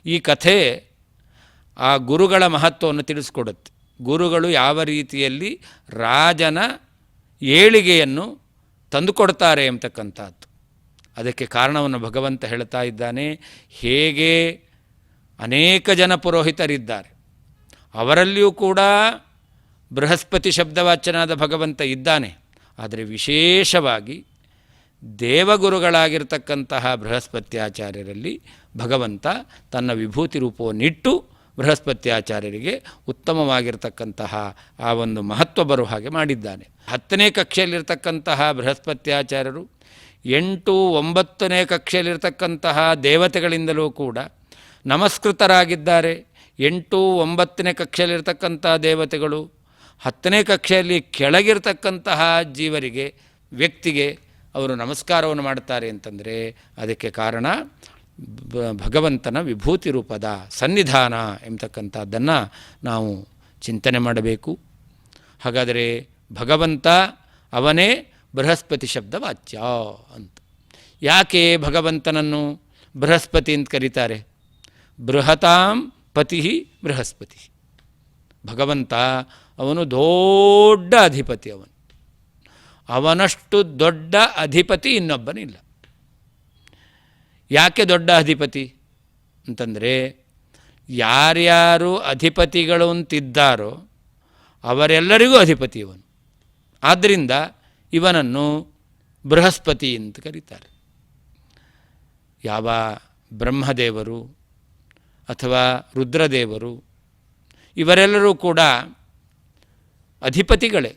ಈ ಕಥೆ ಆ ಗುರುಗಳ ಮಹತ್ವವನ್ನು ತಿಳಿಸ್ಕೊಡುತ್ತೆ. ಗುರುಗಳು ಯಾವ ರೀತಿಯಲ್ಲಿ ರಾಜನ ಏಳಿಗೆಯನ್ನು ತಂದುಕೊಡ್ತಾರೆ ಎಂಬತಕ್ಕಂಥದ್ದು. ಅದಕ್ಕೆ ಕಾರಣವನ್ನು ಭಗವಂತ ಹೇಳ್ತಾ ಇದ್ದಾನೆ. ಹೇಗೆ ಅನೇಕ ಜನ ಪುರೋಹಿತರಿದ್ದಾರೆ, ಅವರಲ್ಲಿಯೂ ಕೂಡ ಬೃಹಸ್ಪತಿ ಶಬ್ದವಾಚ್ಯನಾದ ಭಗವಂತ ಇದ್ದಾನೆ. ಆದರೆ ವಿಶೇಷವಾಗಿ ದೇವಗುರುಗಳಾಗಿರ್ತಕ್ಕಂತಹ ಬೃಹಸ್ಪತ್ಯಾಚಾರ್ಯರಲ್ಲಿ ಭಗವಂತ ತನ್ನ ವಿಭೂತಿ ರೂಪವನ್ನಿಟ್ಟು ಬೃಹಸ್ಪತ್ಯಾಚಾರ್ಯರಿಗೆ ಉತ್ತಮವಾಗಿರ್ತಕ್ಕಂತಹ ಆ ಒಂದು ಮಹತ್ವ ಬರುವ ಹಾಗೆ ಮಾಡಿದ್ದಾನೆ. 10ನೇ ಕಕ್ಷೆಯಲ್ಲಿರ್ತಕ್ಕಂತಹ ಬೃಹಸ್ಪತ್ಯಾಚಾರ್ಯರು 8, 9ನೇ ಕಕ್ಷೆಯಲ್ಲಿರ್ತಕ್ಕಂತಹ ದೇವತೆಗಳಿಂದಲೂ ಕೂಡ ನಮಸ್ಕೃತರಾಗಿದ್ದಾರೆ. 8, 9ನೇ ಕಕ್ಷೆಯಲ್ಲಿರ್ತಕ್ಕಂಥ ದೇವತೆಗಳು 10ನೇ ಕಕ್ಷೆಯಲ್ಲಿ ಕೆಳಗಿರ್ತಕ್ಕಂತಹ ಜೀವರಿಗೆ, ವ್ಯಕ್ತಿಗೆ ಅವರು ನಮಸ್ಕಾರವನ್ನು ಮಾಡ್ತಾರೆ ಅಂತಂದರೆ ಅದಕ್ಕೆ ಕಾರಣ ಭಗವಂತನ ವಿಭೂತಿ ರೂಪದ ಸನ್ನಿಧಾನ ಎಂಬತಕ್ಕಂಥದ್ದನ್ನು ನಾವು ಚಿಂತನೆ ಮಾಡಬೇಕು. ಹಾಗಾದರೆ ಭಗವಂತ ಅವನೇ ಬೃಹಸ್ಪತಿ ಶಬ್ದ ವಾಚ್ಯ ಅಂತ. ಯಾಕೆ ಭಗವಂತನನ್ನು ಬೃಹಸ್ಪತಿ ಅಂತ ಕರೀತಾರೆ? ಬೃಹತಾಂ ಪತಿ ಬೃಹಸ್ಪತಿ. ಭಗವಂತ ಅವನು ದೊಡ್ಡ ಅಧಿಪತಿ. ಅವನಷ್ಟು ದೊಡ್ಡ ಅಧಿಪತಿ ಇನ್ನೊಬ್ಬನಿಲ್ಲ. ಯಾಕೆ ದೊಡ್ಡ ಅಧಿಪತಿ ಅಂತಂದರೆ ಯಾರ್ಯಾರು ಅಧಿಪತಿಗಳು ಅಂತಿದ್ದಾರೋ ಅವರೆಲ್ಲರಿಗೂ ಅಧಿಪತಿ ಇವನು. ಆದ್ದರಿಂದ ಇವನನ್ನು ಬೃಹಸ್ಪತಿ ಅಂತ ಕರೀತಾರೆ. ಯಾವ ಬ್ರಹ್ಮದೇವರು ಅಥವಾ ರುದ್ರದೇವರು ಇವರೆಲ್ಲರೂ ಕೂಡ ಅಧಿಪತಿಗಳೇ,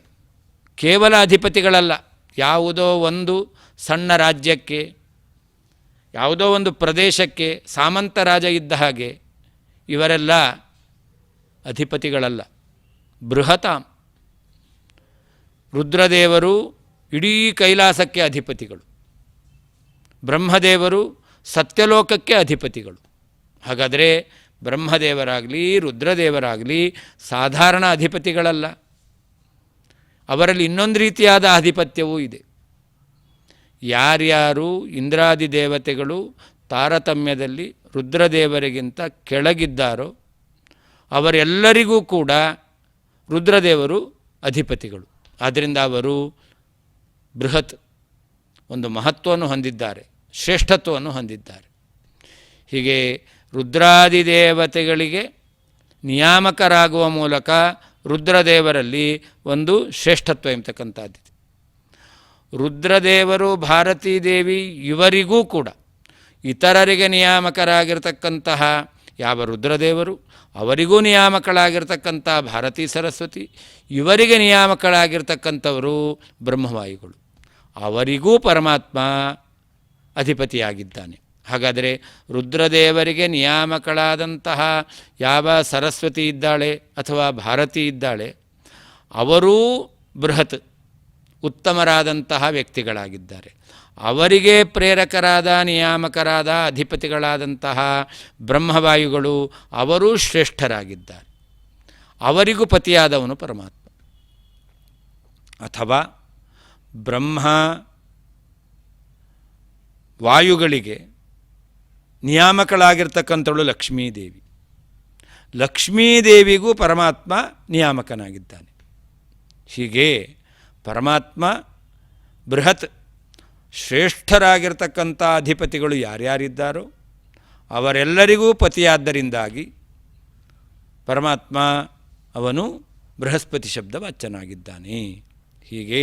ಕೇವಲ ಅಧಿಪತಿಗಳಲ್ಲ. ಯಾವುದೋ ಒಂದು ಸಣ್ಣ ರಾಜ್ಯಕ್ಕೆ, ಯಾವುದೋ ಒಂದು ಪ್ರದೇಶಕ್ಕೆ ಸಾಮಂತ ರಾಜ ಇದ್ದ ಹಾಗೆ ಇವರೆಲ್ಲ ಅಧಿಪತಿಗಳಲ್ಲ. ಬೃಹತಾಂ. ರುದ್ರದೇವರು ಇಡೀ ಕೈಲಾಸಕ್ಕೆ ಅಧಿಪತಿಗಳು, ಬ್ರಹ್ಮದೇವರು ಸತ್ಯಲೋಕಕ್ಕೆ ಅಧಿಪತಿಗಳು. ಹಾಗಾದರೆ ಬ್ರಹ್ಮದೇವರಾಗಲಿ ರುದ್ರದೇವರಾಗಲಿ ಸಾಧಾರಣ ಅಧಿಪತಿಗಳಲ್ಲ. ಅವರಲ್ಲಿ ಇನ್ನೊಂದು ರೀತಿಯಾದ ಆಧಿಪತ್ಯವೂ ಇದೆ. ಯಾರ್ಯಾರು ಇಂದ್ರಾದಿ ದೇವತೆಗಳು ತಾರತಮ್ಯದಲ್ಲಿ ರುದ್ರದೇವರಿಗಿಂತ ಕೆಳಗಿದ್ದಾರೋ ಅವರೆಲ್ಲರಿಗೂ ಕೂಡ ರುದ್ರದೇವರು ಅಧಿಪತಿಗಳು. ಆದ್ದರಿಂದ ಅವರು ಬೃಹತ್ ಒಂದು ಮಹತ್ವವನ್ನು ಹೊಂದಿದ್ದಾರೆ, ಶ್ರೇಷ್ಠತ್ವವನ್ನು ಹೊಂದಿದ್ದಾರೆ. ಹೀಗೆ ರುದ್ರಾದಿ ದೇವತೆಗಳಿಗೆ ನಿಯಾಮಕರಾಗುವ ಮೂಲಕ ರುದ್ರದೇವರಲ್ಲಿ ಒಂದು ಶ್ರೇಷ್ಠತ್ವ ಎಂಬತಕ್ಕಂಥದ್ದಿದೆ. ರುದ್ರದೇವರು, ಭಾರತೀ ದೇವಿ ಇವರಿಗೂ ಕೂಡ ಇತರರಿಗೆ ನಿಯಾಮಕರಾಗಿರ್ತಕ್ಕಂತಹ ಯಾವ ರುದ್ರದೇವರು, ಅವರಿಗೂ ನಿಯಾಮಕಳಾಗಿರ್ತಕ್ಕಂಥ ಭಾರತೀ ಸರಸ್ವತಿ, ಇವರಿಗೆ ನಿಯಾಮಕಳಾಗಿರ್ತಕ್ಕಂಥವರು ಬ್ರಹ್ಮವಾಯುಗಳು. ಅವರಿಗೂ ಪರಮಾತ್ಮ ಅಧಿಪತಿಯಾಗಿದ್ದಾನೆ. ಹಾಗಾದರೆ ರುದ್ರದೇವರಿಗೆ ನಿಯಾಮಕಳಾದಂತಹ ಯಾವ ಸರಸ್ವತಿ ಇದ್ದಾಳೆ ಅಥವಾ ಭಾರತಿ ಇದ್ದಾಳೆ, ಅವರೂ ಬೃಹತ್ ಉತ್ತಮರಾದಂತಹ ವ್ಯಕ್ತಿಗಳಾಗಿದ್ದಾರೆ. ಅವರಿಗೆ ಪ್ರೇರಕರಾದ ನಿಯಾಮಕರಾದ ಅಧಿಪತಿಗಳಾದಂತಹ ಬ್ರಹ್ಮವಾಯುಗಳು ಅವರೂ ಶ್ರೇಷ್ಠರಾಗಿದ್ದಾರೆ. ಅವರಿಗೂ ಪತಿಯಾದವನು ಪರಮಾತ್ಮ. ಅಥವಾ ಬ್ರಹ್ಮ ವಾಯುಗಳಿಗೆ ನಿಯಾಮಕಳಾಗಿರ್ತಕ್ಕಂಥವಳು ಲಕ್ಷ್ಮೀದೇವಿ. ಲಕ್ಷ್ಮೀದೇವಿಗೂ ಪರಮಾತ್ಮ ನಿಯಾಮಕನಾಗಿದ್ದಾನೆ. ಹೀಗೆ ಪರಮಾತ್ಮ ಬೃಹತ್ ಶ್ರೇಷ್ಠರಾಗಿರ್ತಕ್ಕಂಥ ಅಧಿಪತಿಗಳು ಯಾರ್ಯಾರಿದ್ದಾರೋ ಅವರೆಲ್ಲರಿಗೂ ಪತಿಯಾದ್ದರಿಂದಾಗಿ ಪರಮಾತ್ಮ ಅವನು ಬೃಹಸ್ಪತಿ ಶಬ್ದ ವಾಚ್ಯನಾಗಿದ್ದಾನೆ. ಹೀಗೆ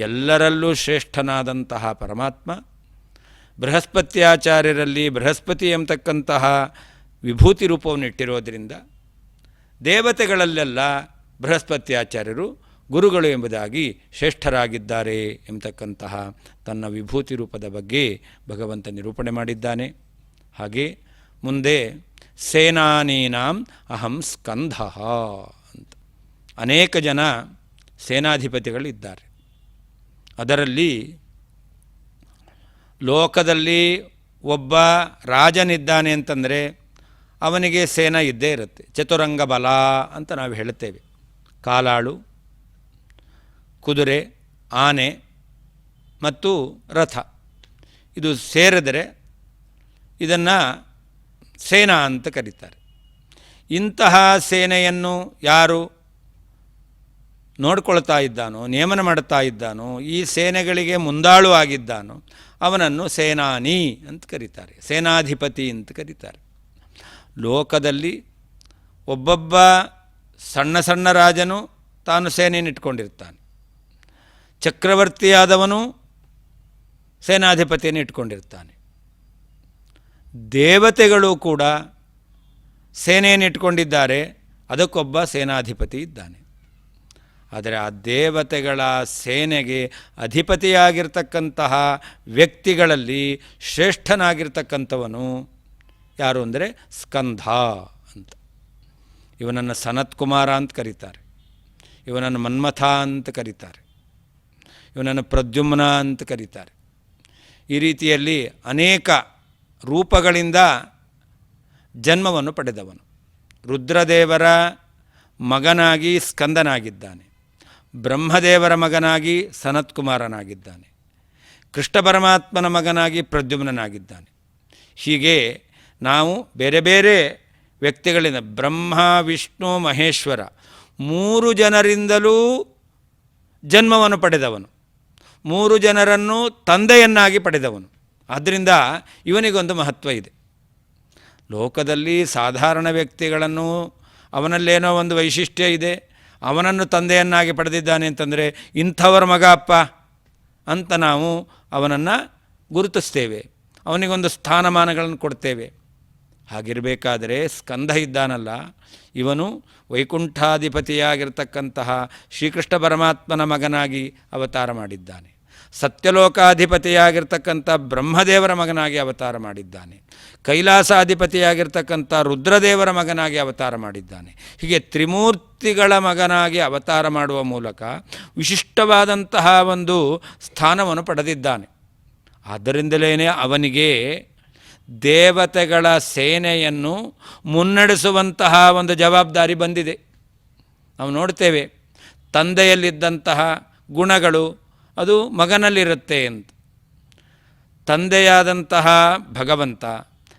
ಎಲ್ಲರಲ್ಲೂ ಶ್ರೇಷ್ಠನಾದಂತಹ ಪರಮಾತ್ಮ ಬೃಹಸ್ಪತ್ಯಾಚಾರ್ಯರಲ್ಲಿ ಬೃಹಸ್ಪತಿ ಎಂಬತಕ್ಕಂತಹ ವಿಭೂತಿ ರೂಪವನ್ನು ಇಟ್ಟಿರೋದರಿಂದ ದೇವತೆಗಳಲ್ಲೆಲ್ಲ ಬೃಹಸ್ಪತ್ಯಾಚಾರ್ಯರು ಗುರುಗಳು ಎಂಬುದಾಗಿ ಶ್ರೇಷ್ಠರಾಗಿದ್ದಾರೆ ಎಂಬತಕ್ಕಂತಹ ತನ್ನ ವಿಭೂತಿ ರೂಪದ ಬಗ್ಗೆ ಭಗವಂತ ನಿರೂಪಣೆ ಮಾಡಿದ್ದಾನೆ. ಹಾಗೆ ಮುಂದೆ ಸೇನಾನೀನಾಂ ಅಹಂ ಸ್ಕಂಧ ಅಂತ ಅನೇಕ ಜನ ಸೇನಾಧಿಪತಿಗಳಿದ್ದಾರೆ. ಅದರಲ್ಲಿ ಲೋಕದಲ್ಲಿ ಒಬ್ಬ ರಾಜನಿದ್ದಾನೆ ಅಂತಂದರೆ ಅವನಿಗೆ ಸೇನಾ ಇದ್ದೇ ಇರುತ್ತೆ. ಚತುರಂಗ ಬಲ ಅಂತ ನಾವು ಹೇಳುತ್ತೇವೆ. ಕಾಲಾಳು, ಕುದುರೆ, ಆನೆ ಮತ್ತು ರಥ ಇದು ಸೇರಿದರೆ ಇದನ್ನು ಸೇನಾ ಅಂತ ಕರೀತಾರೆ. ಇಂತಹ ಸೇನೆಯನ್ನು ಯಾರು ನೋಡ್ಕೊಳ್ತಾ ಇದ್ದಾನೋ, ನೇಮನ ಮಾಡ್ತಾ ಇದ್ದಾನೋ, ಈ ಸೇನೆಗಳಿಗೆ ಮುಂದಾಳು ಆಗಿದ್ದಾನೋ ಅವನನ್ನು ಸೇನಾನಿ ಅಂತ ಕರೀತಾರೆ, ಸೇನಾಧಿಪತಿ ಅಂತ ಕರೀತಾರೆ. ಲೋಕದಲ್ಲಿ ಒಬ್ಬೊಬ್ಬ ಸಣ್ಣ ಸಣ್ಣ ರಾಜನು ತಾನು ಸೇನೆಯನ್ನು ಇಟ್ಕೊಂಡಿರ್ತಾನೆ. ಚಕ್ರವರ್ತಿಯಾದವನು ಸೇನಾಧಿಪತಿಯನ್ನು ಇಟ್ಕೊಂಡಿರ್ತಾನೆ. ದೇವತೆಗಳು ಕೂಡ ಸೇನೆಯನ್ನು ಇಟ್ಕೊಂಡಿದ್ದಾರೆ, ಅದಕ್ಕೊಬ್ಬ ಸೇನಾಧಿಪತಿ ಇದ್ದಾನೆ. ಆದರೆ ಆ ದೇವತೆಗಳ ಸೇನೆಗೆ ಅಧಿಪತಿಯಾಗಿರ್ತಕ್ಕಂತಹ ವ್ಯಕ್ತಿಗಳಲ್ಲಿ ಶ್ರೇಷ್ಠನಾಗಿರ್ತಕ್ಕಂಥವನು ಯಾರು ಅಂದರೆ ಸ್ಕಂಧ ಅಂತ. ಇವನನ್ನು ಸನತ್ ಕುಮಾರ ಅಂತ ಕರೀತಾರೆ, ಇವನನ್ನು ಮನ್ಮಥ ಅಂತ ಕರೀತಾರೆ, ಇವನನ್ನು ಪ್ರದ್ಯುಮ್ನ ಅಂತ ಕರೀತಾರೆ. ಈ ರೀತಿಯಲ್ಲಿ ಅನೇಕ ರೂಪಗಳಿಂದ ಜನ್ಮವನ್ನು ಪಡೆದವನು. ರುದ್ರದೇವರ ಮಗನಾಗಿ ಸ್ಕಂದನಾಗಿದ್ದಾನೆ, ಬ್ರಹ್ಮದೇವರ ಮಗನಾಗಿ ಸನತ್ಕುಮಾರನಾಗಿದ್ದಾನೆ, ಕೃಷ್ಣ ಪರಮಾತ್ಮನ ಮಗನಾಗಿ ಪ್ರದ್ಯುಮ್ನಾಗಿದ್ದಾನೆ. ಹೀಗೆ ನಾವು ಬೇರೆ ಬೇರೆ ವ್ಯಕ್ತಿಗಳಿಂದ ಬ್ರಹ್ಮ ವಿಷ್ಣು ಮಹೇಶ್ವರ 3 ಜನರಿಂದಲೂ ಜನ್ಮವನ್ನು ಪಡೆದವನು, 3 ಜನರನ್ನು ತಂದೆಯನ್ನಾಗಿ ಪಡೆದವನು. ಆದ್ದರಿಂದ ಇವನಿಗೊಂದು ಮಹತ್ವ ಇದೆ. ಲೋಕದಲ್ಲಿ ಸಾಧಾರಣ ವ್ಯಕ್ತಿಗಳನ್ನು ಅವನಲ್ಲೇನೋ ಒಂದು ವೈಶಿಷ್ಟ್ಯ ಇದೆ, ಅವನನ್ನು ತಂದೆಯನ್ನಾಗಿ ಪಡೆದಿದ್ದಾನೆ ಅಂತಂದರೆ ಇಂಥವರ ಮಗ ಅಪ್ಪ ಅಂತ ನಾವು ಅವನನ್ನು ಗುರುತಿಸ್ತೇವೆ, ಅವನಿಗೊಂದು ಸ್ಥಾನಮಾನಗಳನ್ನು ಕೊಡ್ತೇವೆ. ಹಾಗಿರಬೇಕಾದರೆ ಸ್ಕಂದ ಇದ್ದಾನಲ್ಲ, ಇವನು ವೈಕುಂಠಾಧಿಪತಿಯಾಗಿರ್ತಕ್ಕಂತಹ ಶ್ರೀಕೃಷ್ಣ ಪರಮಾತ್ಮನ ಮಗನಾಗಿ ಅವತಾರ ಮಾಡಿದ್ದಾನೆ, ಸತ್ಯಲೋಕಾಧಿಪತಿಯಾಗಿರ್ತಕ್ಕಂಥ ಬ್ರಹ್ಮದೇವರ ಮಗನಾಗಿ ಅವತಾರ ಮಾಡಿದ್ದಾನೆ, ಕೈಲಾಸಾಧಿಪತಿಯಾಗಿರ್ತಕ್ಕಂಥ ರುದ್ರದೇವರ ಮಗನಾಗಿ ಅವತಾರ ಮಾಡಿದ್ದಾನೆ. ಹೀಗೆ ತ್ರಿಮೂರ್ತಿಗಳ ಮಗನಾಗಿ ಅವತಾರ ಮಾಡುವ ಮೂಲಕ ವಿಶಿಷ್ಟವಾದಂತಹ ಒಂದು ಸ್ಥಾನವನ್ನು ಪಡೆದಿದ್ದಾನೆ. ಆದ್ದರಿಂದಲೇ ಅವನಿಗೆ ದೇವತೆಗಳ ಸೇನೆಯನ್ನು ಮುನ್ನಡೆಸುವಂತಹ ಒಂದು ಜವಾಬ್ದಾರಿ ಬಂದಿದೆ. ನಾವು ನೋಡ್ತೇವೆ, ತಂದೆಯಲ್ಲಿದ್ದಂತಹ ಗುಣಗಳು ಅದು ಮಗನಲ್ಲಿರುತ್ತೆ ಅಂತ. ತಂದೆಯಾದಂತಹ ಭಗವಂತ,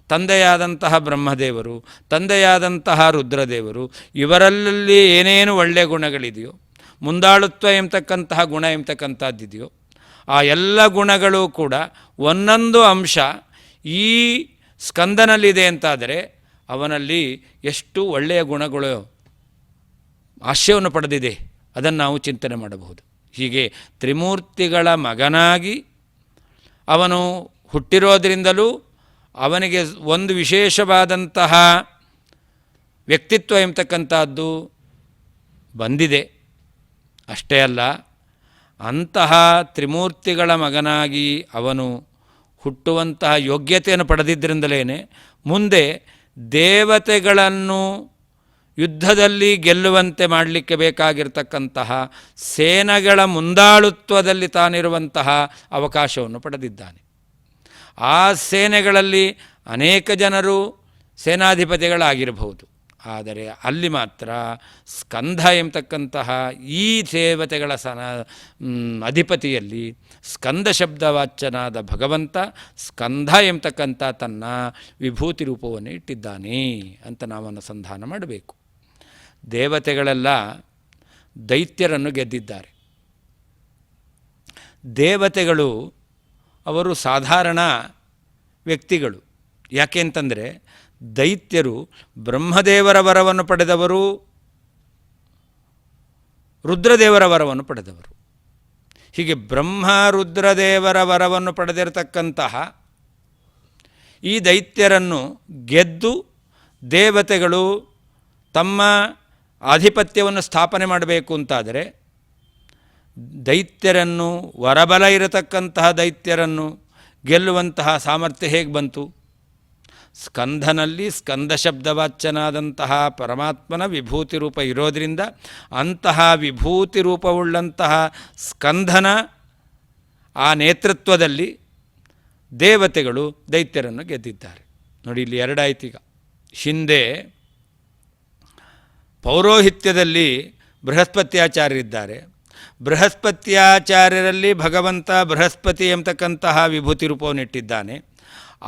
ತಂದೆಯಾದಂತಹ ಬ್ರಹ್ಮದೇವರು, ತಂದೆಯಾದಂತಹ ರುದ್ರದೇವರು, ಇವರಲ್ಲಿ ಏನೇನು ಒಳ್ಳೆಯ ಗುಣಗಳಿದೆಯೋ, ಮುಂದಾಳುತ್ವ ಎಂಬತಕ್ಕಂತಹ ಗುಣ ಎಂಬತಕ್ಕಂಥದ್ದಿದೆಯೋ, ಆ ಎಲ್ಲ ಗುಣಗಳು ಕೂಡ ಒಂದೊಂದು ಅಂಶ ಈ ಸ್ಕಂದನಲ್ಲಿದೆ ಅಂತಾದರೆ ಅವನಲ್ಲಿ ಎಷ್ಟು ಒಳ್ಳೆಯ ಗುಣಗಳು ಆಶ್ರಯವನ್ನು ಪಡೆದಿದೆ ಅದನ್ನು ನಾವು ಚಿಂತನೆ ಮಾಡಬಹುದು. ಹೀಗೆ ತ್ರಿಮೂರ್ತಿಗಳ ಮಗನಾಗಿ ಅವನು ಹುಟ್ಟಿರೋದರಿಂದಲೂ ಅವನಿಗೆ ಒಂದು ವಿಶೇಷವಾದಂತಹ ವ್ಯಕ್ತಿತ್ವ ಎಂಬತಕ್ಕಂಥದ್ದು ಬಂದಿದೆ. ಅಷ್ಟೇ ಅಲ್ಲ, ಅಂತಹ ತ್ರಿಮೂರ್ತಿಗಳ ಮಗನಾಗಿ ಅವನು ಹುಟ್ಟುವಂತಹ ಯೋಗ್ಯತೆಯನ್ನು ಪಡೆದಿದ್ದರಿಂದಲೇ ಮುಂದೆ ದೇವತೆಗಳನ್ನು ಯುದ್ಧದಲ್ಲಿ ಗೆಲ್ಲುವಂತೆ ಮಾಡಲಿಕ್ಕೆ ಬೇಕಾಗಿರ್ತಕ್ಕಂತಹ ಸೇನೆಗಳ ಮುಂದಾಳುತ್ವದಲ್ಲಿ ತಾನಿರುವಂತಹ ಅವಕಾಶವನ್ನು ಪಡೆದಿದ್ದಾನೆ. ಆ ಸೇನೆಗಳಲ್ಲಿ ಅನೇಕ ಜನರು ಸೇನಾಧಿಪತಿಗಳಾಗಿರಬಹುದು, ಆದರೆ ಅಲ್ಲಿ ಮಾತ್ರ ಸ್ಕಂಧ ಎಂಬತಕ್ಕಂತಹ ಈ ದೇವತೆಗಳ ಅಧಿಪತಿಯಲ್ಲಿ ಸ್ಕಂದ ಶಬ್ದವಾಚ್ಯನಾದ ಭಗವಂತ ಸ್ಕಂಧ ಎಂಬತಕ್ಕಂಥ ತನ್ನ ವಿಭೂತಿ ರೂಪವನ್ನು ಇಟ್ಟಿದ್ದಾನೆ ಅಂತ ನಾವು ಅನುಸಂಧಾನ ಮಾಡಬೇಕು. ದೇವತೆಗಳೆಲ್ಲ ದೈತ್ಯರನ್ನು ಗೆದ್ದಿದ್ದಾರೆ. ದೇವತೆಗಳು ಅವರು ಸಾಧಾರಣ ವ್ಯಕ್ತಿಗಳು. ಯಾಕೆ ಅಂತಂದರೆ ದೈತ್ಯರು ಬ್ರಹ್ಮದೇವರ ವರವನ್ನು ಪಡೆದವರು, ರುದ್ರದೇವರ ವರವನ್ನು ಪಡೆದವರು. ಹೀಗೆ ಬ್ರಹ್ಮ ರುದ್ರದೇವರ ವರವನ್ನು ಪಡೆದಿರತಕ್ಕಂತಹ ಈ ದೈತ್ಯರನ್ನು ಗೆದ್ದು ದೇವತೆಗಳು ತಮ್ಮ ಆಧಿಪತ್ಯವನ್ನು ಸ್ಥಾಪನೆ ಮಾಡಬೇಕು ಅಂತಾದರೆ ದೈತ್ಯರನ್ನು, ವರಬಲ ಇರತಕ್ಕಂತಹ ದೈತ್ಯರನ್ನು ಗೆಲ್ಲುವಂತಹ ಸಾಮರ್ಥ್ಯ ಹೇಗೆ ಬಂತು? ಸ್ಕಂಧನಲ್ಲಿ ಸ್ಕಂದ ಶಬ್ದವಾಚ್ಯನಾದಂತಹ ಪರಮಾತ್ಮನ ವಿಭೂತಿ ರೂಪ ಇರೋದರಿಂದ ಅಂತಹ ವಿಭೂತಿ ರೂಪವುಳ್ಳಂತಹ ಸ್ಕಂಧನ ಆ ನೇತೃತ್ವದಲ್ಲಿ ದೇವತೆಗಳು ದೈತ್ಯರನ್ನು ಗೆದ್ದಿದ್ದಾರೆ. ನೋಡಿ, ಇಲ್ಲಿ ಎರಡಾಯ್ತೀಗ. ಹಿಂದೆ ಪೌರೋಹಿತ್ಯದಲ್ಲಿ ಬೃಹಸ್ಪತ್ಯಾಚಾರ್ಯರಿದ್ದಾರೆ. ಬೃಹಸ್ಪತ್ಯಾಚಾರ್ಯರಲ್ಲಿ ಭಗವಂತ ಬೃಹಸ್ಪತಿ ಎಂಬತಕ್ಕಂತಹ ವಿಭೂತಿ ರೂಪವನ್ನು ಇಟ್ಟಿದ್ದಾನೆ.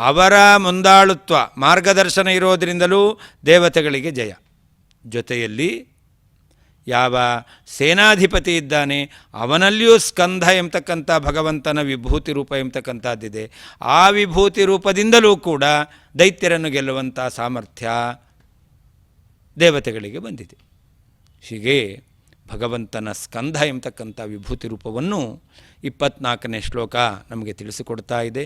ಅವರ ಮುಂದಾಳುತ್ವ ಮಾರ್ಗದರ್ಶನ ಇರೋದರಿಂದಲೂ ದೇವತೆಗಳಿಗೆ ಜಯ. ಜೊತೆಯಲ್ಲಿ ಯಾವ ಸೇನಾಧಿಪತಿ ಇದ್ದಾನೆ ಅವನಲ್ಲಿಯೂ ಸ್ಕಂಧ ಎಂಬತಕ್ಕಂಥ ಭಗವಂತನ ವಿಭೂತಿ ರೂಪ ಎಂಬತಕ್ಕಂಥದ್ದಿದೆ. ಆ ವಿಭೂತಿ ರೂಪದಿಂದಲೂ ಕೂಡ ದೈತ್ಯರನ್ನು ಗೆಲ್ಲುವಂಥ ಸಾಮರ್ಥ್ಯ ದೇವತೆಗಳಿಗೆ ಬಂದಿದೆ. ಹೀಗೆ ಭಗವಂತನ ಸ್ಕಂಧ ಎಂಬತಕ್ಕಂಥ ವಿಭೂತಿ ರೂಪವನ್ನು 24ನೇ ಶ್ಲೋಕ ನಮಗೆ ತಿಳಿಸಿಕೊಡ್ತಾ ಇದೆ.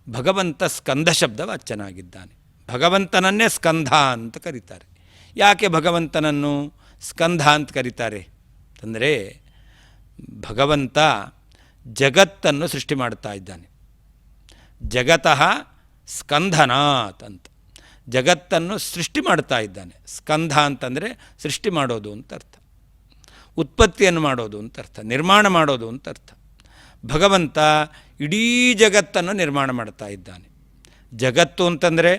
ಭಗವಂತ ಸ್ಕಂದ ಶಬ್ದವಾಚ್ಯನಾಗಿದ್ದಾನೆ. ಭಗವಂತನನ್ನೇ ಸ್ಕಂಧ ಅಂತ ಕರೀತಾರೆ. ಯಾಕೆ ಭಗವಂತನನ್ನು ಸ್ಕಂಧ ಅಂತ ಕರೀತಾರೆ ಅಂದರೆ ಭಗವಂತ ಜಗತ್ತನ್ನು ಸೃಷ್ಟಿ ಮಾಡ್ತಾ ಇದ್ದಾನೆ. ಜಗತಃ ಸ್ಕಂಧನಾತ್ ಅಂತ, ಜಗತ್ತನ್ನು ಸೃಷ್ಟಿ ಮಾಡ್ತಾ ಇದ್ದಾನೆ. ಸ್ಕಂಧ ಅಂತಂದರೆ ಸೃಷ್ಟಿ ಮಾಡೋದು ಅಂತ ಅರ್ಥ, ಉತ್ಪತ್ತಿಯನ್ನು ಮಾಡೋದು ಅಂತ ಅರ್ಥ, ನಿರ್ಮಾಣ ಮಾಡೋದು ಅಂತ ಅರ್ಥ. ಭಗವಂತ ಇಡೀ ಜಗತ್ತನ್ನು ನಿರ್ಮಾಣ ಮಾಡ್ತಾ ಇದ್ದಾನೆ. ಜಗತ್ತು ಅಂತಂದರೆ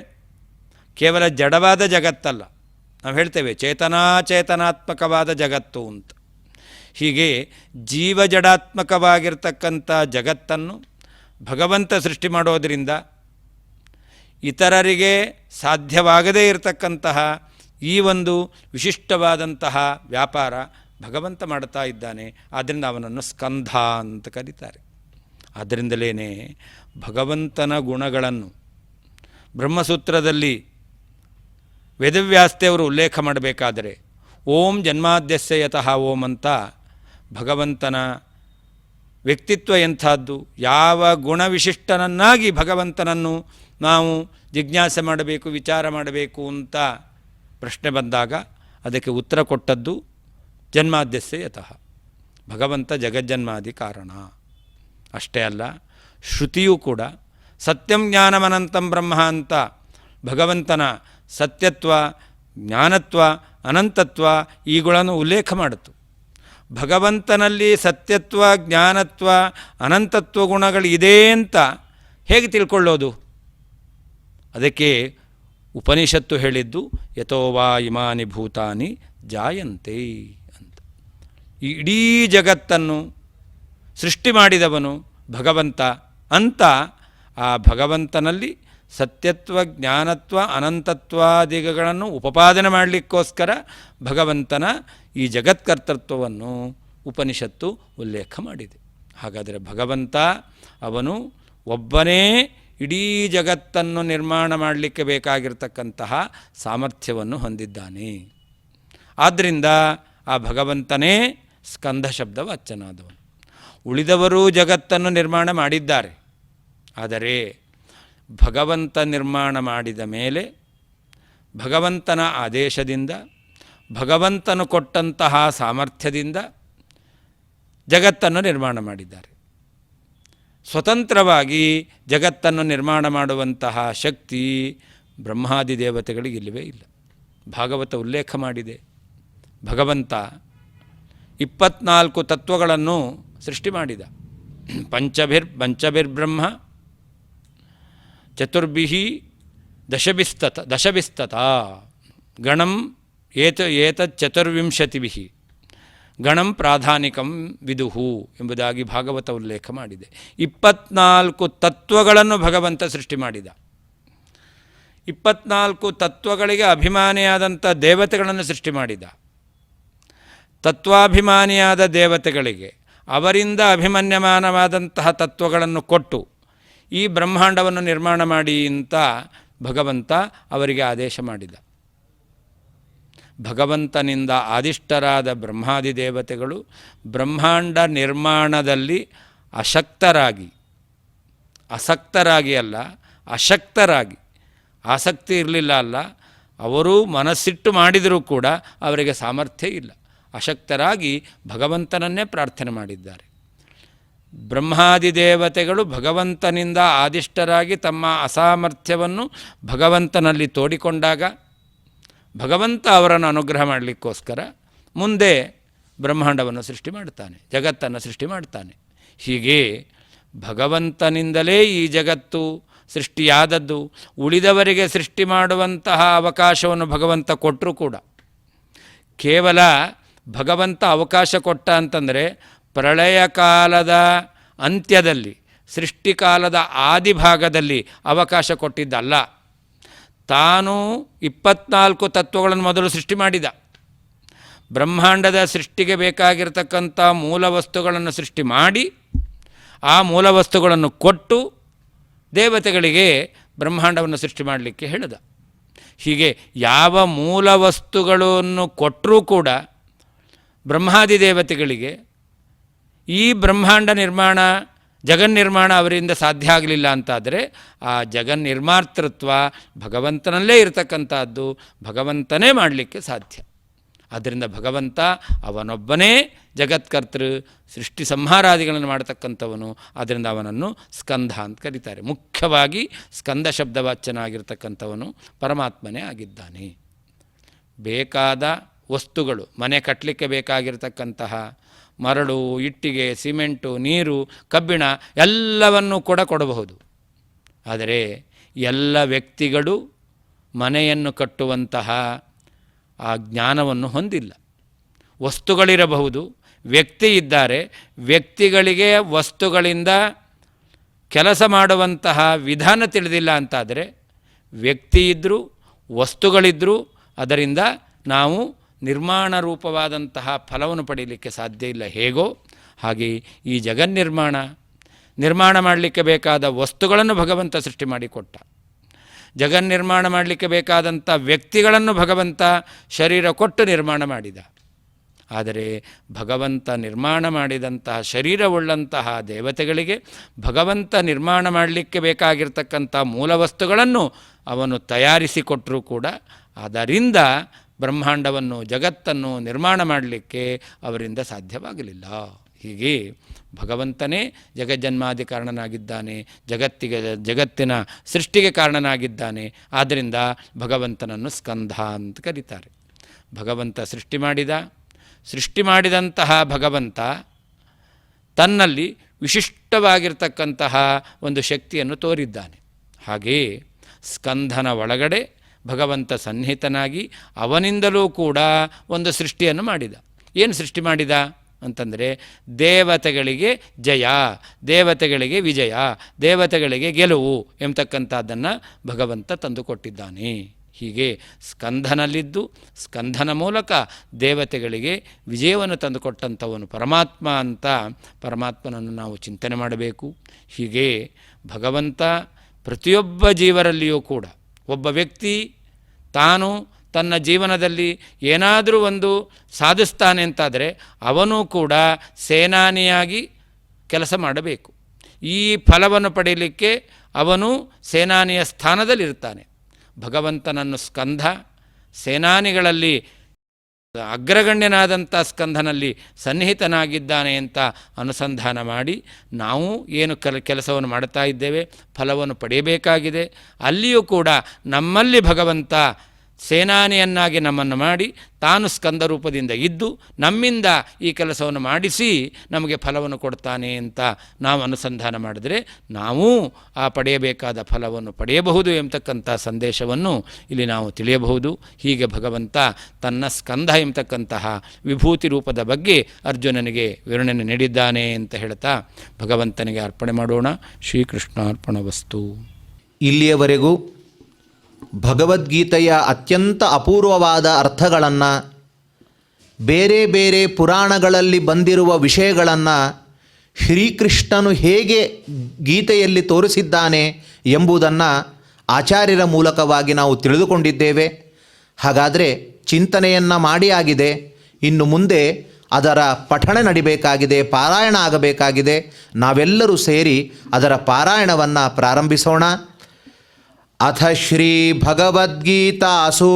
ಕೇವಲ ಜಡವಾದ ಜಗತ್ತಲ್ಲ, ನಾವು ಹೇಳ್ತೇವೆ ಚೇತನಾತ್ಮಕವಾದ ಜಗತ್ತು ಅಂತ. ಹೀಗೆ ಜೀವಜಡಾತ್ಮಕವಾಗಿರ್ತಕ್ಕಂಥ ಜಗತ್ತನ್ನು ಭಗವಂತ ಸೃಷ್ಟಿ ಮಾಡೋದರಿಂದ ಇತರರಿಗೆ ಸಾಧ್ಯವಾಗದೇ ಇರತಕ್ಕಂತಹ ಈ ಒಂದು ವಿಶಿಷ್ಟವಾದಂತಹ ವ್ಯಾಪಾರ ಭಗವಂತ ಮಾಡ್ತಾ ಇದ್ದಾನೆ. ಆದ್ದರಿಂದ ಅವನನ್ನು ಸ್ಕಂಧ ಅಂತ ಕರೀತಾರೆ. ಆದ್ದರಿಂದಲೇ ಭಗವಂತನ ಗುಣಗಳನ್ನು ಬ್ರಹ್ಮಸೂತ್ರದಲ್ಲಿ ವೇದವ್ಯಾಸದೇವರು ಉಲ್ಲೇಖ ಮಾಡಬೇಕಾದರೆ ಓಂ ಜನ್ಮಾದ್ಯಸ್ಯ ಯತಃ ಓಂ ಅಂತ ಭಗವಂತನ ವ್ಯಕ್ತಿತ್ವ ಎಂಥದ್ದು, ಯಾವ ಗುಣವಿಶಿಷ್ಟನನ್ನಾಗಿ ಭಗವಂತನನ್ನು ನಾವು ಜಿಜ್ಞಾಸೆ ಮಾಡಬೇಕು, ವಿಚಾರ ಮಾಡಬೇಕು ಅಂತ ಪ್ರಶ್ನೆ ಬಂದಾಗ ಅದಕ್ಕೆ ಉತ್ತರ ಕೊಟ್ಟದ್ದು ಜನ್ಮಾದ್ಯಸ್ಯ ಯತಃ, ಭಗವಂತ ಜಗಜ್ಜನ್ಮಾದಿ ಕಾರಣ. ಅಷ್ಟೇ ಅಲ್ಲ, ಶ್ರುತಿಯೂ ಕೂಡ ಸತ್ಯಂ ಜ್ಞಾನಮನಂತಂ ಬ್ರಹ್ಮ ಅಂತ ಭಗವಂತನ ಸತ್ಯತ್ವ, ಜ್ಞಾನತ್ವ, ಅನಂತತ್ವ ಇವುಗಳನ್ನು ಉಲ್ಲೇಖ ಮಾಡಿತು. ಭಗವಂತನಲ್ಲಿ ಸತ್ಯತ್ವ, ಜ್ಞಾನತ್ವ, ಅನಂತತ್ವ ಗುಣಗಳಿದೆ ಅಂತ ಹೇಗೆ ತಿಳ್ಕೊಳ್ಳೋದು? ಅದಕ್ಕೆ ಉಪನಿಷತ್ತು ಹೇಳಿದ್ದು ಯತೋ ವಾ ಇಮಾನಿ ಭೂತಾನಿ ಜಾಯಂತೆ ಅಂತ. ಈ ಇಡೀ ಜಗತ್ತನ್ನು ಸೃಷ್ಟಿ ಮಾಡಿದವನು ಭಗವಂತ ಅಂತ ಆ ಭಗವಂತನಲ್ಲಿ ಸತ್ಯತ್ವ, ಜ್ಞಾನತ್ವ, ಅನಂತತ್ವಾದಿಗಳನ್ನು ಉಪಪಾದನೆ ಮಾಡಲಿಕ್ಕೋಸ್ಕರ ಭಗವಂತನ ಈ ಜಗತ್ಕರ್ತೃತ್ವವನ್ನು ಉಪನಿಷತ್ತು ಉಲ್ಲೇಖ ಮಾಡಿದೆ. ಹಾಗಾದರೆ ಭಗವಂತ ಅವನು ಒಬ್ಬನೇ ಇಡೀ ಜಗತ್ತನ್ನು ನಿರ್ಮಾಣ ಮಾಡಲಿಕ್ಕೆ ಬೇಕಾಗಿರ್ತಕ್ಕಂತಹ ಸಾಮರ್ಥ್ಯವನ್ನು ಹೊಂದಿದ್ದಾನೆ. ಆದ್ದರಿಂದ ಆ ಭಗವಂತನೇ ಸ್ಕಂಧ ಶಬ್ದ ವಾಚ್ಯನಾದವನು. ಉಳಿದವರೂ ಜಗತ್ತನ್ನು ನಿರ್ಮಾಣ ಮಾಡಿದ್ದಾರೆ, ಆದರೆ ಭಗವಂತ ನಿರ್ಮಾಣ ಮಾಡಿದ ಮೇಲೆ ಭಗವಂತನ ಆದೇಶದಿಂದ, ಭಗವಂತನು ಕೊಟ್ಟಂತಹ ಸಾಮರ್ಥ್ಯದಿಂದ ಜಗತ್ತನ್ನು ನಿರ್ಮಾಣ ಮಾಡಿದ್ದಾರೆ. ಸ್ವತಂತ್ರವಾಗಿ ಜಗತ್ತನ್ನು ನಿರ್ಮಾಣ ಮಾಡುವಂತಹ ಶಕ್ತಿ ಬ್ರಹ್ಮಾದಿ ದೇವತೆಗಳಿಗೆ ಇಲ್ಲವೇ ಇಲ್ಲ. ಭಾಗವತ ಉಲ್ಲೇಖ ಮಾಡಿದೆ, ಭಗವಂತ 24 ತತ್ವಗಳನ್ನು ಸೃಷ್ಟಿ ಮಾಡಿದ. ಪಂಚಭಿರ್ಬ್ರಹ್ಮ ಚತುರ್ಭಿಃ ದಶಭಿಸ್ತತ ಗಣಂ ಏತಚ್ಚತುರ್ವಿಂಶತಿಭಿಃ ಗಣಂ ಪ್ರಾಧಾನಿಕಂ ವಿದುಹು ಎಂಬುದಾಗಿ ಭಾಗವತ ಉಲ್ಲೇಖ ಮಾಡಿದೆ. 24 ತತ್ವಗಳನ್ನು ಭಗವಂತ ಸೃಷ್ಟಿ ಮಾಡಿದ. 24 ತತ್ವಗಳಿಗೆ ಅಭಿಮಾನಿಯಾದಂಥ ದೇವತೆಗಳನ್ನು ಸೃಷ್ಟಿ ಮಾಡಿದ. ತತ್ವಾಭಿಮಾನಿಯಾದ ದೇವತೆಗಳಿಗೆ ಅವರಿಂದ ಅಭಿಮನ್ಯಮಾನವಾದಂತಹ ತತ್ವಗಳನ್ನು ಕೊಟ್ಟು ಈ ಬ್ರಹ್ಮಾಂಡವನ್ನು ನಿರ್ಮಾಣ ಮಾಡಿ ಅಂತ ಭಗವಂತ ಅವರಿಗೆ ಆದೇಶ ಮಾಡಿದ. ಭಗವಂತನಿಂದ ಆದಿಷ್ಟರಾದ ಬ್ರಹ್ಮಾದಿ ದೇವತೆಗಳು ಬ್ರಹ್ಮಾಂಡ ನಿರ್ಮಾಣದಲ್ಲಿ ಅಸಕ್ತರಾಗಿ ಅಲ್ಲ, ಅಶಕ್ತರಾಗಿ, ಆಸಕ್ತಿ ಇರಲಿಲ್ಲ ಅಲ್ಲ, ಅವರು ಮನಸ್ಸಿಟ್ಟು ಮಾಡಿದರೂ ಕೂಡ ಅವರಿಗೆ ಸಾಮರ್ಥ್ಯ ಇಲ್ಲ, ಅಶಕ್ತರಾಗಿ ಭಗವಂತನನ್ನೇ ಪ್ರಾರ್ಥನೆ ಮಾಡಿದ್ದಾರೆ. ಬ್ರಹ್ಮಾದಿ ದೇವತೆಗಳು ಭಗವಂತನಿಂದ ಆದಿಷ್ಟರಾಗಿ ತಮ್ಮ ಅಸಾಮರ್ಥ್ಯವನ್ನು ಭಗವಂತನಲ್ಲಿ ತೋಡಿಕೊಂಡಾಗ ಭಗವಂತ ಅವರನ್ನು ಅನುಗ್ರಹ ಮಾಡಲಿಕ್ಕೋಸ್ಕರ ಮುಂದೆ ಬ್ರಹ್ಮಾಂಡವನ್ನು ಸೃಷ್ಟಿ ಮಾಡ್ತಾನೆ, ಜಗತ್ತನ್ನು ಸೃಷ್ಟಿ ಮಾಡ್ತಾನೆ. ಹೀಗೆ ಭಗವಂತನಿಂದಲೇ ಈ ಜಗತ್ತು ಸೃಷ್ಟಿಯಾದದ್ದು. ಉಳಿದವರಿಗೆ ಸೃಷ್ಟಿ ಮಾಡುವಂತಹ ಅವಕಾಶವನ್ನು ಭಗವಂತ ಕೊಟ್ಟರೂ ಕೂಡ ಕೇವಲ ಭಗವಂತ ಅವಕಾಶ ಕೊಟ್ಟ ಅಂತಂದರೆ ಪ್ರಳಯ ಕಾಲದ ಅಂತ್ಯದಲ್ಲಿ, ಸೃಷ್ಟಿಕಾಲದ ಆದಿಭಾಗದಲ್ಲಿ ಅವಕಾಶ ಕೊಟ್ಟಿದ್ದಲ್ಲ. ತಾನು 24 ತತ್ವಗಳನ್ನು ಮೊದಲು ಸೃಷ್ಟಿ ಮಾಡಿದ. ಬ್ರಹ್ಮಾಂಡದ ಸೃಷ್ಟಿಗೆ ಬೇಕಾಗಿರತಕ್ಕಂಥ ಮೂಲ ವಸ್ತುಗಳನ್ನು ಸೃಷ್ಟಿ ಮಾಡಿ ಆ ಮೂಲ ವಸ್ತುಗಳನ್ನು ಕೊಟ್ಟು ದೇವತೆಗಳಿಗೆ ಬ್ರಹ್ಮಾಂಡವನ್ನು ಸೃಷ್ಟಿ ಮಾಡಲಿಕ್ಕೆ ಹೇಳಿದ. ಹೀಗೆ ಯಾವ ಮೂಲ ವಸ್ತುಗಳನ್ನು ಕೊಟ್ಟರೂ ಕೂಡ ಬ್ರಹ್ಮಾದಿ ದೇವತೆಗಳಿಗೆ ಈ ಬ್ರಹ್ಮಾಂಡ ನಿರ್ಮಾಣ, ಜಗನ್ನಿರ್ಮಾಣ ಅವರಿಂದ ಸಾಧ್ಯ ಆಗಲಿಲ್ಲ ಅಂತಾದರೆ ಆ ಜಗನ್ನಿರ್ಮಾತೃತ್ವ ಭಗವಂತನಲ್ಲೇ ಇರತಕ್ಕಂಥದ್ದು, ಭಗವಂತನೇ ಮಾಡಲಿಕ್ಕೆ ಸಾಧ್ಯ. ಆದ್ದರಿಂದ ಭಗವಂತ ಅವನೊಬ್ಬನೇ ಜಗತ್ಕರ್ತೃ, ಸೃಷ್ಟಿ ಸಂಹಾರಾದಿಗಳನ್ನು ಮಾಡತಕ್ಕಂಥವನು. ಆದ್ದರಿಂದ ಅವನನ್ನು ಸ್ಕಂಧ ಅಂತ ಕರೀತಾರೆ. ಮುಖ್ಯವಾಗಿ ಸ್ಕಂದ ಶಬ್ದವಾಚ್ಯನಾಗಿರ್ತಕ್ಕಂಥವನು ಪರಮಾತ್ಮನೇ ಆಗಿದ್ದಾನೆ. ಬೇಕಾದ ವಸ್ತುಗಳು, ಮನೆ ಕಟ್ಟಲಿಕ್ಕೆ ಬೇಕಾಗಿರ್ತಕ್ಕಂತಹ ಮರಳು, ಇಟ್ಟಿಗೆ, ಸಿಮೆಂಟು, ನೀರು, ಕಬ್ಬಿಣ ಎಲ್ಲವನ್ನೂ ಕೂಡ ಕೊಡಬಹುದು. ಆದರೆ ಎಲ್ಲ ವ್ಯಕ್ತಿಗಳು ಮನೆಯನ್ನು ಕಟ್ಟುವಂತಹ ಆ ಜ್ಞಾನವನ್ನು ಹೊಂದಿಲ್ಲ. ವಸ್ತುಗಳಿರಬಹುದು, ವ್ಯಕ್ತಿ ಇದ್ದಾರೆ, ವ್ಯಕ್ತಿಗಳಿಗೆ ವಸ್ತುಗಳಿಂದ ಕೆಲಸ ಮಾಡುವಂತಹ ವಿಧಾನ ತಿಳಿದಿಲ್ಲ ಅಂತಾದರೆ, ವ್ಯಕ್ತಿ ಇದ್ದರೂ ವಸ್ತುಗಳಿದ್ದರೂ ಅದರಿಂದ ನಾವು ನಿರ್ಮಾಣ ರೂಪವಾದಂತಹ ಫಲವನ್ನು ಪಡೀಲಿಕ್ಕೆ ಸಾಧ್ಯ ಇಲ್ಲ. ಹೇಗೋ ಹಾಗೆ ಈ ನಿರ್ಮಾಣ ಮಾಡಲಿಕ್ಕೆ ಬೇಕಾದ ವಸ್ತುಗಳನ್ನು ಭಗವಂತ ಸೃಷ್ಟಿ ಮಾಡಿಕೊಟ್ಟ. ಜಗನ್ನಿರ್ಮಾಣ ಮಾಡಲಿಕ್ಕೆ ಬೇಕಾದಂಥ ವ್ಯಕ್ತಿಗಳನ್ನು ಭಗವಂತ ಶರೀರ ಕೊಟ್ಟು ನಿರ್ಮಾಣ ಮಾಡಿದ. ಆದರೆ ಭಗವಂತ ನಿರ್ಮಾಣ ಮಾಡಿದಂತಹ ಶರೀರವುಳ್ಳಂತಹ ದೇವತೆಗಳಿಗೆ ಭಗವಂತ ನಿರ್ಮಾಣ ಮಾಡಲಿಕ್ಕೆ ಬೇಕಾಗಿರ್ತಕ್ಕಂಥ ಮೂಲ ವಸ್ತುಗಳನ್ನು ಅವನು ತಯಾರಿಸಿಕೊಟ್ಟರೂ ಕೂಡ ಅದರಿಂದ ಬ್ರಹ್ಮಾಂಡವನ್ನು, ಜಗತ್ತನ್ನು ನಿರ್ಮಾಣ ಮಾಡಲಿಕ್ಕೆ ಅವರಿಂದ ಸಾಧ್ಯವಾಗಲಿಲ್ಲ. ಹೀಗೆ ಭಗವಂತನೇ ಜಗಜ್ಜನ್ಮಾದಿ ಕಾರಣನಾಗಿದ್ದಾನೆ, ಜಗತ್ತಿನ ಸೃಷ್ಟಿಗೆ ಕಾರಣನಾಗಿದ್ದಾನೆ. ಆದ್ದರಿಂದ ಭಗವಂತನನ್ನು ಸ್ಕಂಧ ಅಂತ ಕರೀತಾರೆ. ಭಗವಂತ ಸೃಷ್ಟಿ ಮಾಡಿದಂತಹ ಭಗವಂತ ತನ್ನಲ್ಲಿ ವಿಶಿಷ್ಟವಾಗಿರ್ತಕ್ಕಂತಹ ಒಂದು ಶಕ್ತಿಯನ್ನು ತೋರಿದ್ದಾನೆ. ಹಾಗೆಯೇ ಸ್ಕಂಧನ ಒಳಗಡೆ ಭಗವಂತ ಸನ್ನಿಹಿತನಾಗಿ ಅವನಿಂದಲೂ ಕೂಡ ಒಂದು ಸೃಷ್ಟಿಯನ್ನು ಮಾಡಿದ. ಏನು ಸೃಷ್ಟಿ ಮಾಡಿದ ಅಂತಂದರೆ, ದೇವತೆಗಳಿಗೆ ಜಯ, ದೇವತೆಗಳಿಗೆ ವಿಜಯ, ದೇವತೆಗಳಿಗೆ ಗೆಲುವು ಎಂಬತಕ್ಕಂಥದ್ದನ್ನು ಭಗವಂತ ತಂದುಕೊಟ್ಟಿದ್ದಾನೆ. ಹೀಗೆ ಸ್ಕಂಧನಲ್ಲಿದ್ದು ಸ್ಕಂಧನ ಮೂಲಕ ದೇವತೆಗಳಿಗೆ ವಿಜಯವನ್ನು ತಂದುಕೊಟ್ಟಂಥವನು ಪರಮಾತ್ಮ ಅಂತ ಪರಮಾತ್ಮನನ್ನು ನಾವು ಚಿಂತನೆ ಮಾಡಬೇಕು. ಹೀಗೆ ಭಗವಂತ ಪ್ರತಿಯೊಬ್ಬ ಜೀವರಲ್ಲಿಯೂ ಕೂಡ, ಒಬ್ಬ ವ್ಯಕ್ತಿ ತಾನು ತನ್ನ ಜೀವನದಲ್ಲಿ ಏನಾದರೂ ಒಂದು ಸಾಧಿಸ್ತಾನೆ ಅಂತಾದರೆ ಅವನು ಕೂಡ ಸೇನಾನಿಯಾಗಿ ಕೆಲಸ ಮಾಡಬೇಕು. ಈ ಫಲವನ್ನು ಪಡೆಯಲಿಕ್ಕೆ ಅವನು ಸೇನಾನಿಯ ಸ್ಥಾನದಲ್ಲಿರ್ತಾನೆ. ಭಗವಂತನನ್ನು ಸ್ಕಂಧ ಸೇನಾನಿಗಳಲ್ಲಿ ಅಗ್ರಗಣ್ಯನಾದಂಥ ಸ್ಕಂಧನಲ್ಲಿ ಸನ್ನಿಹಿತನಾಗಿದ್ದಾನೆ ಅಂತ ಅನುಸಂಧಾನ ಮಾಡಿ ನಾವು ಏನು ಕೆಲಸವನ್ನು ಮಾಡ್ತಾ ಇದ್ದೇವೆ, ಫಲವನ್ನು ಪಡೆಯಬೇಕಾಗಿದೆ, ಅಲ್ಲಿಯೂ ಕೂಡ ನಮ್ಮಲ್ಲಿ ಭಗವಂತ ಸೇನಾನಿಯನ್ನಾಗಿ ನಮ್ಮನ್ನು ಮಾಡಿ ತಾನು ಸ್ಕಂದ ರೂಪದಿಂದ ಇದ್ದು ನಮ್ಮಿಂದ ಈ ಕೆಲಸವನ್ನು ಮಾಡಿಸಿ ನಮಗೆ ಫಲವನ್ನು ಕೊಡ್ತಾನೆ ಅಂತ ನಾವು ಅನುಸಂಧಾನ ಮಾಡಿದರೆ ನಾವು ಆ ಪಡೆಯಬೇಕಾದ ಫಲವನ್ನು ಪಡೆಯಬಹುದು ಎಂಬತಕ್ಕಂಥ ಸಂದೇಶವನ್ನು ಇಲ್ಲಿ ನಾವು ತಿಳಿಯಬಹುದು. ಹೀಗೆ ಭಗವಂತ ತನ್ನ ಸ್ಕಂದ ಎಂಬತಕ್ಕಂತಹ ವಿಭೂತಿ ರೂಪದ ಬಗ್ಗೆ ಅರ್ಜುನನಿಗೆ ವಿವರಣೆ ನೀಡಿದ್ದಾನೆ ಅಂತ ಹೇಳ್ತಾ ಭಗವಂತನಿಗೆ ಅರ್ಪಣೆ ಮಾಡೋಣ. ಶ್ರೀಕೃಷ್ಣಾರ್ಪಣವಸ್ತು. ಇಲ್ಲಿಯವರೆಗೂ ಭಗವದ್ಗೀತೆಯ ಅತ್ಯಂತ ಅಪೂರ್ವವಾದ ಅರ್ಥಗಳನ್ನು, ಬೇರೆ ಬೇರೆ ಪುರಾಣಗಳಲ್ಲಿ ಬಂದಿರುವ ವಿಷಯಗಳನ್ನು ಶ್ರೀಕೃಷ್ಣನು ಹೇಗೆ ಗೀತೆಯಲ್ಲಿ ತೋರಿಸಿದ್ದಾನೆ ಎಂಬುದನ್ನು ಆಚಾರ್ಯರ ಮೂಲಕವಾಗಿ ನಾವು ತಿಳಿದುಕೊಂಡಿದ್ದೇವೆ. ಹಾಗಾದರೆ ಚಿಂತನೆಯನ್ನು ಮಾಡಿ ಆಗಿದೆ. ಇನ್ನು ಮುಂದೆ ಅದರ ಪಠಣ ನಡಿಬೇಕಾಗಿದೆ, ಪಾರಾಯಣ ಆಗಬೇಕಾಗಿದೆ. ನಾವೆಲ್ಲರೂ ಸೇರಿ ಅದರ ಪಾರಾಯಣವನ್ನು ಪ್ರಾರಂಭಿಸೋಣ. ಅಥ ಶ್ರೀ ಭಗವದ್ಗೀತಾಸು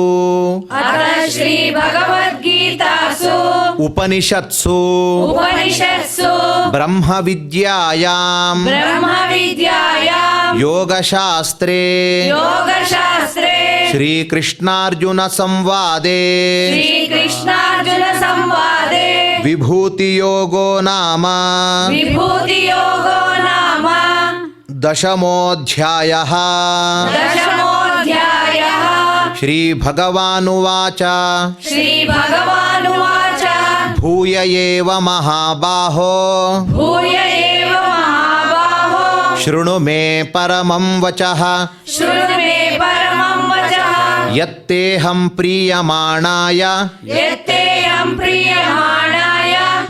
ಉಪನಿಷತ್ಸು ಬ್ರಹ್ಮವಿದ್ಯಾಯಾಂ ಯೋಗಶಾಸ್ತ್ರೇ ಶ್ರೀಕೃಷ್ಣಾರ್ಜುನ ಸಂವಾದೇ ವಿಭೂತಿಯೋಗೋ ನಾಮ ದಶಮೋಧ್ಯಾಯಃ. ಶ್ರೀಭಗವಾನುವಾಚ ಭೂಯ ಏವ ಮಹಾಬಾಹೋ ಶೃಣು ಮೇ ಪರಮಂ ವಚಃ ಯತ್ತೇಹಂ ಪ್ರೀಯಮಾಣಾಯ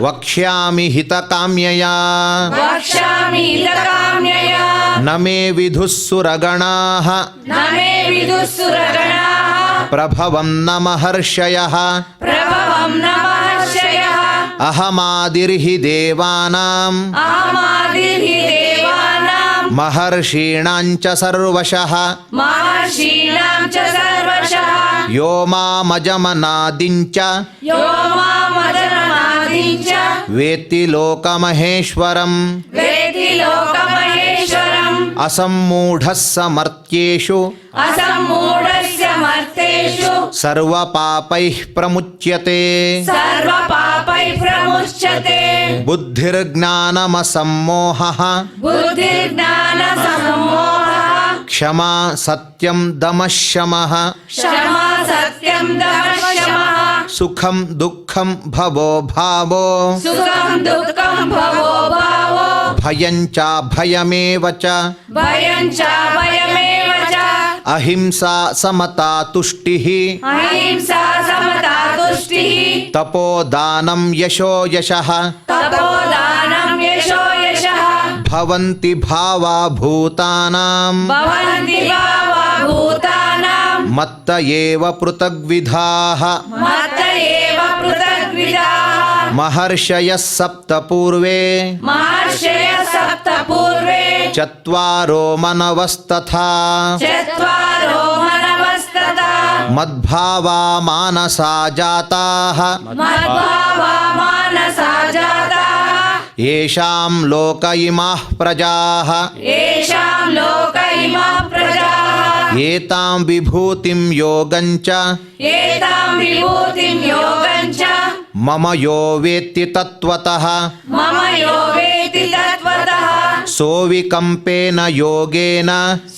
ವಕ್ಷ್ಯಾಮಿ ಹಿತಕಾಮ್ಯಯಾ ನ ಮೇ ವಿದುಃಸುರಗಣಾಃ ಪ್ರಭವಂ ನ ಮಹರ್ಷಯಃ ಅಹಮಾದಿರ್ಹಿ ದೇವಾನಾಂ महर्षीणाञ्च सर्वशः महर्षीणां च सर्वशः यो मामजमनादिञ्च यो मामजनमादिं च वेत्ति लोकमहेश्वरम् वेत्ति लोकमहेश्वरम् असम्मूढः समर्त्येषु असम्मूढस्य मर्तेषु सर्वपापैः प्रमुच्यते सर्वपापैः प्रमुच्यते बुद्धिर्ज्ञानमसम्मोहः बुद्धिर्ज्ञानसम्मोहः क्षमा सत्यं दमः शमः क्षमा सत्यं दमः शमः सुखं दुःखं भवो भावो सुखं दुःखं भवो भावो भयं च भयमेव च भयं च भयमेव च अहिंसा समता तुष्टिः अहिंसा समता तुष्टिः तपोदानं यशो यशः तपोदानं यशो यशः भवन्ति भावा भूतानां भवन्ति भावा भूतानां मत्त एव पृथग्विधाः मत्त एव पृथग्विधाः महर्षयः सप्त पूर्वे महर्षयः सप्त पूर्वे चत्वारो मनवस्तथा चत्वारो मनवस्तथा मद्भावा मानसा जाताः मद्भावा मानसा जाताः येषां लोक इमाः प्रजाः येषां लोक इमाः प्रजाः एतां विभूतिं योगञ्च एतां विभूतिं योगं च मम यो वेत्ति तत्त्वतः मम यो वेत्ति तत्त्वतः सोऽविकम्पेन योगेन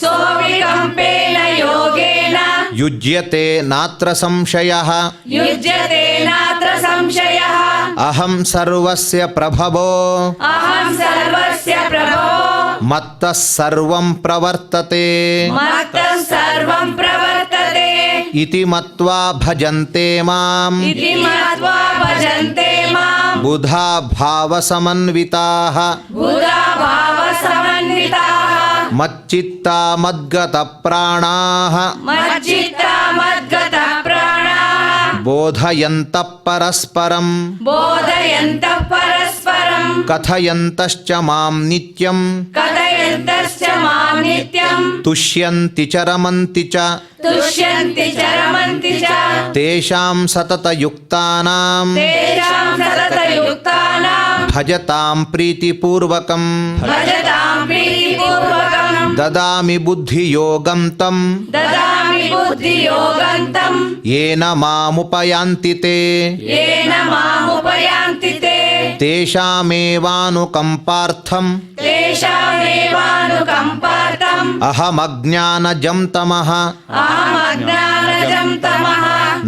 सोऽविकम्पेन योगेन युज्यते नात्र संशयः युज्यते नात्र संशयः अहं सर्वस्य प्रभवो अहं सर्वस्य प्रभो मत्तः सर्वं प्रवर्तते मत्तः सर्वं प्रवर्तते इति मत्वा भजन्ते माम् इति मत्वा भजन्ते मां बुधा भावसमन्विताः बुधा भावसमन्विताः मच्चित्ता मद्गतप्राणाः मच्चित्ता मद्गतः प्राणाः बोधयन्तः परस्परं बोधयन्तः परस्परं कथयन्तश्च मां नित्यं कथयन्तश्च मां नित्यं तुष्यन्ति च रमन्ति च तुष्यन्ति च रमन्ति च तेषां सततयुक्तानां तेषां सततयुक्तानां भजतां प्रीतिपूर्वकं भजतां प्रीतिपूर्वकं ददामि बुद्धियोगं तं ददामि बुद्धियोगं तं येन मामुपयान्ति ते येन मामुपयान्ति ते तेषामेवानुकम्पार्थम् तेषामेवानुकम्पार्थम् अहमज्ञानजं तमः अहमज्ञानजं तमः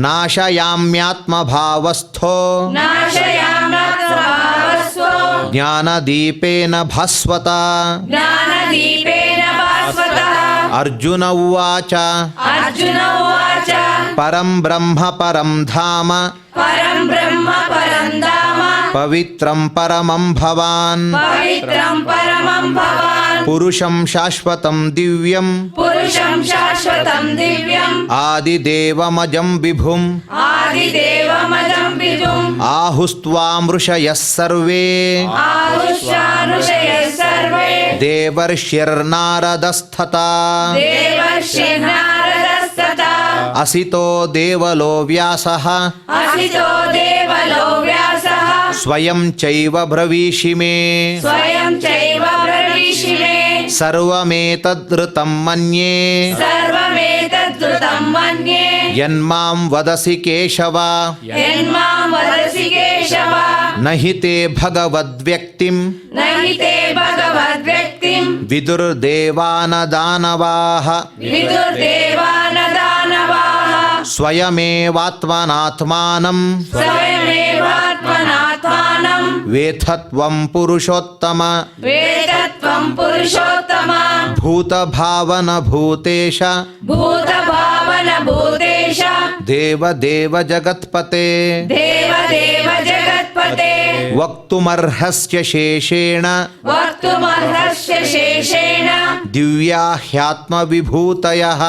नाशयाम्यात्मभावस्थो नाशयाम्यात्मभावस्वो ज्ञानदीपेन भास्वता ज्ञानदीपेन भास्वतः अर्जुन उवाच अर्जुन उवाच परं ब्रह्म परं धाम परं ब्रह्म परं धाम पवित्रं परमं भवान् पवित्रं परमं भवान् पुरुषं शाश्वतं दिव्यं पुरुषं शाश्वतं दिव्यम् आदिदेवमजं विभुम् आदिदेवमजं विभुम् आहुस्त्वां ऋषयः सर्वे आहुष्यानुषयः सर्वे देवर्षिर्नारदस्तथा देवर्षिर्नारदस्तथा असितो देवलो व्यासः असितो देवलो व्यासः स्वयं चैव ब्रवीषि मे स्वयं चैव ब्रवीषि मे सर्वमेतद्धृतं मन्ये सर्वमेतद्धृतं मन्ये यन्मां वदसि केशव यन्मां वदसि केशव न हि ते भगवद्व्यक्तिं न हि ते भगवद्व्यक्तिं विदुर्देवानदानवाः विदुर्देवानदानवाः स्वयमेवात्मनात्मानं स्वयमेवात्मनात्मानं वेत्थत्वं पुरुषोत्तम वेदत्वं पुरुषोत्तम भूतभावनभूतेश भूतभावन भूतेश देवदेव जगत्पते देवदेव जगत्पते वक्तुमर्हस्य शेषेण वक्तुमर्हस्य शेषेण दिव्या ह्यात्मविभूतयः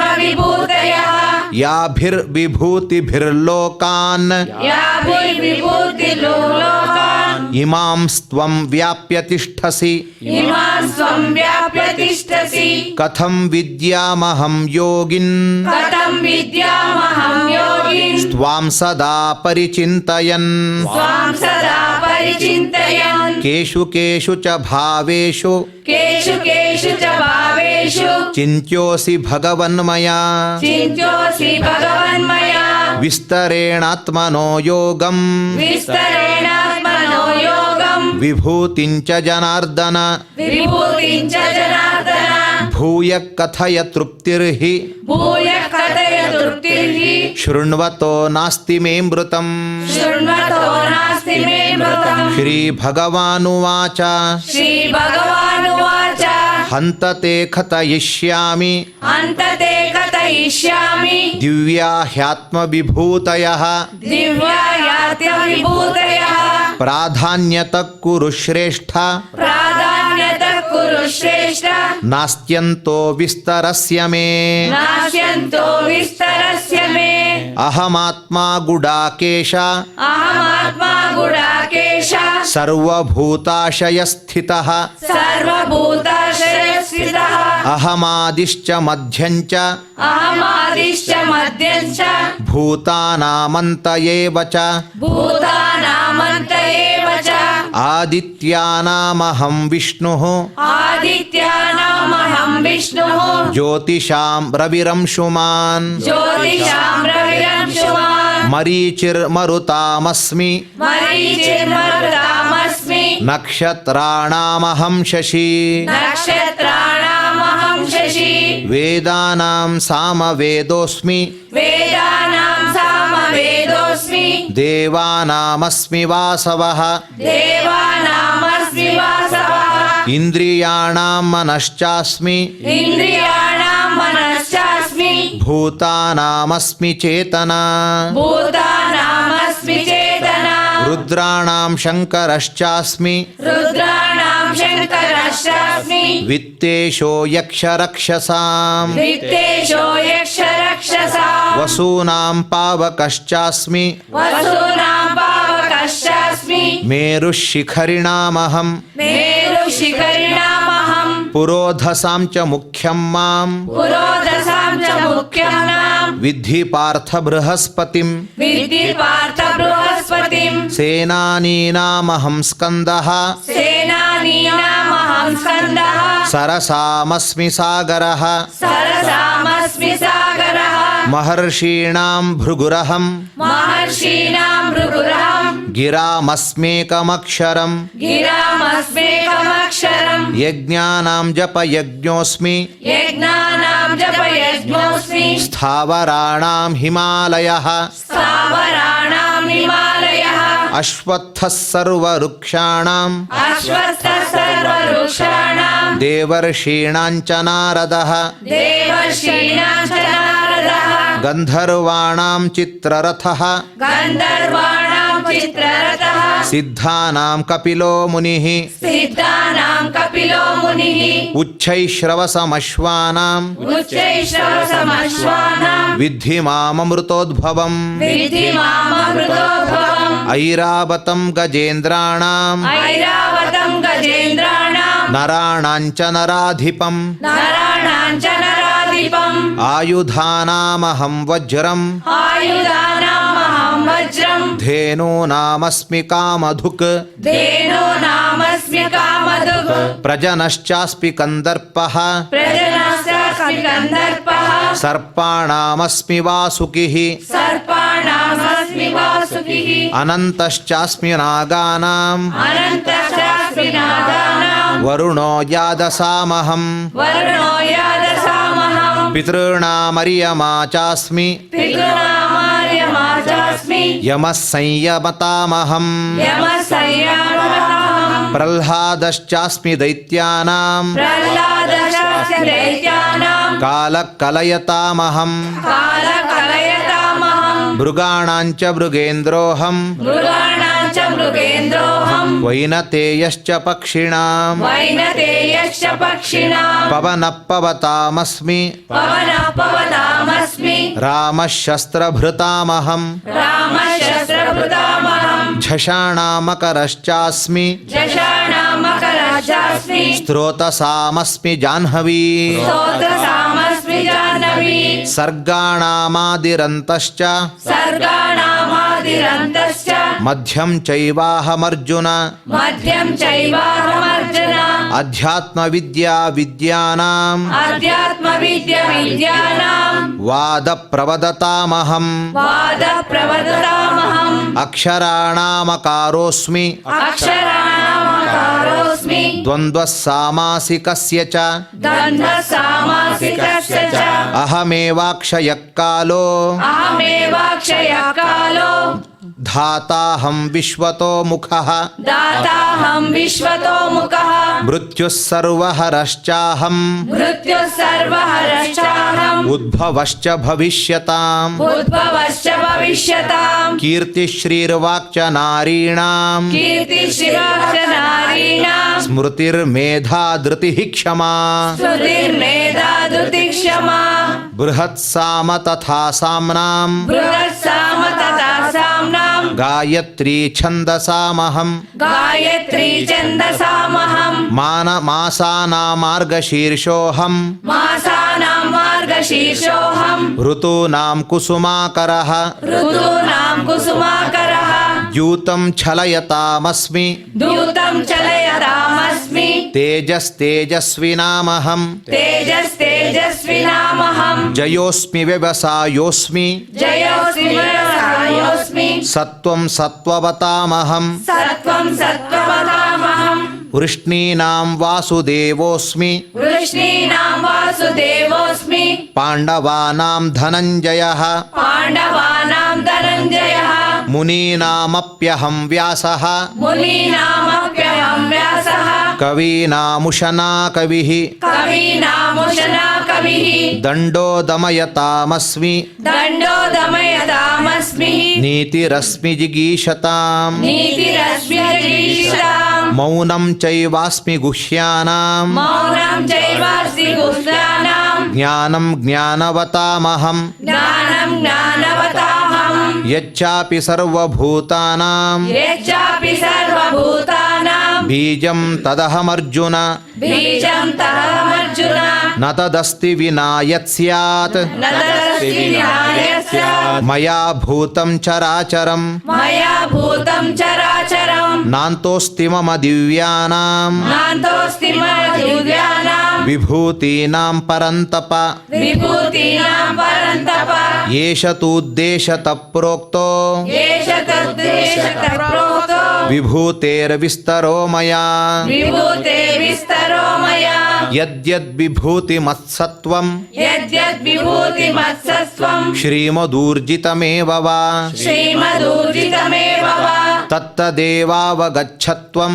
दिव्यात्मविभूतयः ಯಾಭಿರ್ವಿಭೂತಿಭಿರ್ಲೋಕಾನ್ याभिर्विभूतिर्लोकान् ಇಮಾಂಸ್ತ್ವಂ ವ್ಯಾಪ್ಯ ತಿಷ್ಠಸಿ इमां स्वं व्याप्य तिष्ठसि ಕಥಂ ವಿದ್ಯಾಮಹಂ ಯೋಗಿನ್ कथं विद्यामहं योगिन् ತ್ವಾಂ ಸದಾ ಪರಿಚಿಂತಯನ್ स्वां सदा परिचिन्तयन् ಕೇಷು ಕೇಷು ಚ ಭಾವೇಷು केषु केषु च भावेषु ಚಿಂತ್ಯೋಸಿ ಭಗವನ್ಮಯಾ चिन्त्योऽसि भगवन्मया ವಿಸ್ತರೇಣಾತ್ಮನೋ ಯೋಗಂ विस्तरेणात्मनो योगम् ವಿಭೂತಿಂಚ ಜನಾರ್ದನ विभूतिं च जनार्दन ಭೂಯ ಕಥಯ ತೃಪ್ತಿರ್ಹಿ भूय कथय तृप्तिर्हि ಶೃಣ್ವತೋ ನಾಸ್ತಿ ಮೇ ಮೃತಂ शृण्वतो नास्ति मे मृतम् ಶ್ರೀಭಗವಾನುವಾಚ श्रीभगवानुवाच ಹಂತತೆ ಕಥಯಿಷ್ಯಾಮಿ अन्तते कथयिष्यामि ದಿವ್ಯಾ ಹ್ಯಾತ್ಮವಿಭೂತಯಃ दिव्यायात्यविभूतयः ಪ್ರಾಧಾನ್ಯತ ಕುರು ಶ್ರೇಷ್ಠ प्राधान्यतः कुरु श्रेष्ठ ನಾಸ್ತ್ಯಂತೋ ವಿಸ್ತರಸ್ಯ ಮೇ नास्यन्तो विस्तरस्य मे ಅಹಮಾತ್ಮ ಗುಡಾಕೇಶ अहमात्मा गुडाकेश ಸರ್ವಭೂತಾಶಯಸ್ಥಿತಃ सर्वभूताश्रयस्थितः ಅಹಮಾದಿಶ್ಚ ಮಧ್ಯಂಚ अहमादिश्च मध्यञ्च ಭೂತಾನಾಮಂತ ಏವ ಚ भूतानामन्त एव च ಆದಿತ್ಯಾನಾಮಹಂ ವಿಷ್ಣುಃ आदित्यानामहं विष्णुः ಜ್ಯೋತಿಷಾಂ ರವಿರಂಶುಮಾನ್ ज्योतिषां रविरंशुमान् ಮರೀಚಿರ್ಮರುತಾಮಸ್ಮಿ मरीचिर्मरुतामस्मि ನಕ್ಷತ್ರಾಣಾಮಹಂ ಶಶಿ नक्षत्राणामहं शशि ವೇದಾನಾಂ ಸಾಮವೇದೋಸ್ಮಿ वेदानां सामवेदोऽस्मि ದೇವಾನಾಮಸ್ಮಿ ವಾಸವಃ देवानामस्मि वासवः ಇಂದ್ರಿಯಾಣಾಂ ಮನಶ್ಚಾಸ್ಮಿ इन्द्रियाणां मनश्चास्मि ಭೂತಾನಾಮಸ್ಮಿ ಚೇತನಾ भूतानामस्मि चेतना ರುದ್ರಾಣಾಂ ಶಂಕರಶ್ಚಾಸ್ಮಿ रुद्राणां शङ्करश्चास्मि ವಿತ್ತೇಶೋ ಯಕ್ಷರಕ್ಷಸಾಂ वित्तेषो यक्षरक्षसा ವಸೂನಾಂ ಪಾವಕಶ್ಚಾಸ್ಮಿ वसूनां पावकश्चास्मि ಮೇರುಶಿಖರಿಣಾಮಹಂ मेरुशिखरिणामहं ಪುರೋಧಸಾಂ ಚ ಮುಖ್ಯಂ ಮಾಂ पुरोधसां च मुख्यानां ವಿದ್ಧಿ ಪಾರ್ಥ ಬೃಹಸ್ಪತಿಂ विद्धि पार्थ बृहस्पतिं ಸೇನಾನೀನಾಮಹಂ ಸ್ಕಂದಃ सेनानीनामहं स्कन्दः ಸರಸಾಮಸ್ಮಿ ಸಾಗರಃ सरसामस्मि सागरः ಮಹರ್ಷೀಣಾಂ ಭೃಗುರಹಂ महर्षीणां भृगुरहं ಗಿರಾಮಸ್ಮೇಕಮಕ್ಷರಂ गिरामस्मेकमक्षरं ಯಜ್ಞಾನಾಂ ಜಪಯಜ್ಞೋಸ್ಮಿ यज्ञानां जपयज्ञोऽस्मि ಸ್ಥಾವರಾಣಾಂ ಹಿಮಾಲಯಃ स्थावराणां हिमालयः ಅಶ್ವತ್ಥಃ ಸರ್ವವೃಕ್ಷಾಣಾಂ अश्वत्थः सर्ववृक्षाणां ದೇವರ್ಷೀಣಾಂ ಚ ನಾರದಃ देवर्षीणां च नारदः ಗಂಧರ್ವಾಣಾಂ ಚಿತ್ರರಥಃ गन्धर्वाणां चित्ररथः ಸಿದ್ಧಾನಾಂ ಕಪಿಲೋ ಮುನಿಃ सिद्धानां कपिलो मुनिः ಉಚ್ಛೈಶ್ರವಸಮಶ್ವಾನಾಂ उच्चैश्रवसमश्वानां ವಿದ್ಧಿ ಮಾಮೃತೋದ್ಭವಂ विद्धि माममृतोद्भवम् ಐರಾವತಂ ಗಜೇಂದ್ರಾಣಾಂ ऐरावतं गजेन्द्राणां ನರಾಣಾಂ ಚ ನರಾಧಿಪಂ नराणां च नराधिपम् ಆಯುಧಾನಾಮಹಂ ವಜ್ರಂ आयुधानामहं वज्रं ಧೇನೂನಾಮಸ್ಮಿ ಕಾಮಧುಕ್ धेनूनामस्मि कामधुक् ಪ್ರಜನಶ್ಚಾಸ್ಮಿ ಕಂದರ್ಪಃ प्रजनश्चास्मि गन्धर्पः ಸರ್ಪಾಣಾಮಸ್ಮಿ ವಾಸುಕಿಃ सर्पाणामस्मि वासुकिः ಅನಂತಶ್ಚಾಸ್ಮಿ ನಾಗಾನಾಂ अनन्तश्चास्मि नागानां ವರುಣೋ ಯಾದಸಾಮಹಂ वरुणो यादसामहं ಪಿತॄಣಾಮರ್ಯಮಾ ಚಾಸ್ಮಿ पितॄणामार्यमा चास्मि ಯಮಃ ಸಂಯಮತಾಮಹಂ यमः संयामहं ಪ್ರಹ್ಲಾದಶ್ಚಾಸ್ಮಿ ದೈತ್ಯಾನಾಂ प्रह्लादश्चास्मि दैत्यानां ಕಾಲಕಲಯತಾಮಹಂ कालकलयतामहं ಮೃಗಾಣಾಂಚ ಮೃಗೇಂದ್ರೋಹಂ मृगाणां च मृगेन्द्रोऽहम् ವೈನತೇಯಶ್ಚ ಪಕ್ಷಿಣಾಂ वैनतेयश्च पक्षिणां ಪವನಪ್ಪವತಾಮಸ್ಮಿ पवनपवतामस्मि ರಾಮಶಸ್ತ್ರಭೃತಾಮಹಂ रामशस्त्रभृतामहम् ಝಷಾಣಾಮಕರಶ್ಚಾಸ್ಮಿ झषाणामकरश्चास्मि ಸ್ತ್ರೋತಸಾಮಸ್ಮಿ ಜಾಹ್ನವೀ स्तोत्रसामस्मि जाह्नवी ಸರ್ಗಾಣಾಮಾದಿರಂತಶ್ಚ सर्गाणामादिरन्तश्च ಮಧ್ಯಂ ಚೈವಾಹಮರ್ಜುನ मध्यं चैवाहमर्जुन ಅಧ್ಯಾತ್ಮವಿದ್ಯಾ ವಿದ್ಯಾನಾಂ अध्यात्मविद्याविद्यानां ವಾದ ಪ್ರವದತಾಮಹಂ वादप्रवदतामहम् ಅಕ್ಷರಾಣಾಮಕಾರೋಸ್ಮಿ अक्षराणामकारोऽस्मि ದ್ವಂದ್ವಸಾಮಾಸಿಕಸ್ಯ ಚ गन्धसामासिकस्य च ಅಹಮೇವಾಕ್ಷಯಃಕಾಲೋ अहमेवाक्षयकालो ಧಾತಾಹಂ ವಿಶ್ವತೋ ಮುಖಃ दाताहं विश्वतो मुखः ಮೃತ್ಯುಃ ಸರ್ವಹರಶ್ಚಾಹಂ मृत्युः सर्वहरश्चाहम् ಉದ್ಭವಶ್ಚ ಭವಿಷ್ಯತಾಂ उद्भवश्च भविष्यताम् ಕೀರ್ತಿಶ್ರೀರ್ವಾಕ್ಚ ನಾರೀಣಾಂ कीर्तिश्रीराजनारीणाम् ಸ್ಮೃತಿರ್ಮೇಧಾ ಧೃತಿಃ ಕ್ಷಮಾ श्रुतिर्मेधा धृतिक्षमा ಬೃಹತ್ಸಾಮ ತಥಾ ಸಾಮ್ನಾಂ बृहत्साम तथा साम्नाम् ಗಾಯತ್ರೀ ಛಂದಸಾಮಹಂ गायत्री छन्दसामहम् ಮಾಸಾನಾಮಾರ್ಗಶೀರ್ಷೋಹಂ मासानां मार्गशीर्षोऽहम् ಋತೂನಾಂ ಕುಸುಮಾಕರಃ ऋतूनां कुसुमाकरः ದ್ಯೂತಂ ಛಲಯತಾಮಸ್ಮಿ दूतं चलयतामस्मि ತೇಜಸ್ತೇಜಸ್ವಿನಾಮಹಂ तेजस्तेजस्विनामहम् ಜಯೋಸ್ಮಿ ವ್ಯವಸಾಯೋಸ್ಮಿ जयोऽस्मि व्यवसायोऽस्मि ಸತ್ವಂ ಸತ್ವವತಾಮಹಂ सत्त्वं सत्त्ववतामहम् ವೃಷ್ಣೀನಾಂ ವಾಸುದೇವೋಸ್ಮಿ वृष्णीनां वासुदेवोऽस्मि ಪಾಂಡವಾನಾಂ ಧನಂಜಯಃ पाण्डवानां धनञ्जयः ಮುನೀನಾಮಪ್ಯಹಂ ವ್ಯಾಸಃ मुनीनामप्यहं व्यासः ಕವೀನಾಮುಶನಾ ಕವಿಃ कवीनामुशना कविः ದಂಡೋ ದಮಯತಾಮಸ್ಮಿ दण्डो दमयतामस्मि ನೀತಿರಸ್ಮಿ ಜಿಗೀಷತಾಂ नीतिरस्म्यजीषताम् ಮೌನಂ ಚೈವಾಸ್ಮಿ ಗುಹ್ಯಾನಾಂ मौनं चैवास्ति गुह्यानाम् ಜ್ಞಾನಂ ಜ್ಞಾನವತಾಮಹಂ ज्ञानं ज्ञानवतामहम् ಯಚ್ಚಾಪಿ ಸರ್ವಭೂತಾನಾಂ यच्चापि सर्वभूतानां ಬೀಜಂ ತದಹಮರ್ಜುನ बीजं तदहमर्जुन ನ ತದಸ್ತಿ ವಿನಾ ಯತ್ ಸ್ಯಾತ್ न तदस्ति न्यायस्यात् ಮಯಾ ಭೂತಂ ಚರಾಚರಂ मया भूतं चराचरम् ನಾಂತೋಸ್ತಿ ಮಮ ದಿವ್ಯಾನಾಂ नान्तोऽस्ति दिव्यानां ವಿಭೂತೀನಾಂ ಪರಂತಪ विभूतीनां परन्तप ಏಷ ತೂದ್ದೇಶತಃ ಪ್ರೋಕ್ತೋ एष तद्देशतः प्रोक्तो ವಿಭೂತೇರ್ವಿಸ್ತರೋ ಮಯಾ विभूते विस्तरो मया ಯದ್ಯದ್ ವಿಭೂತಿ ಮತ್ಸತ್ವಂ यद्यद्विभूतिमत्सत्त्वं ಶ್ರೀಮದೂರ್ಜಿತಮೇವ ವಾ श्रीमदूर्जितमेव वा ತತ್ತದೇವಾವಗಚ್ಚತ್ವಂ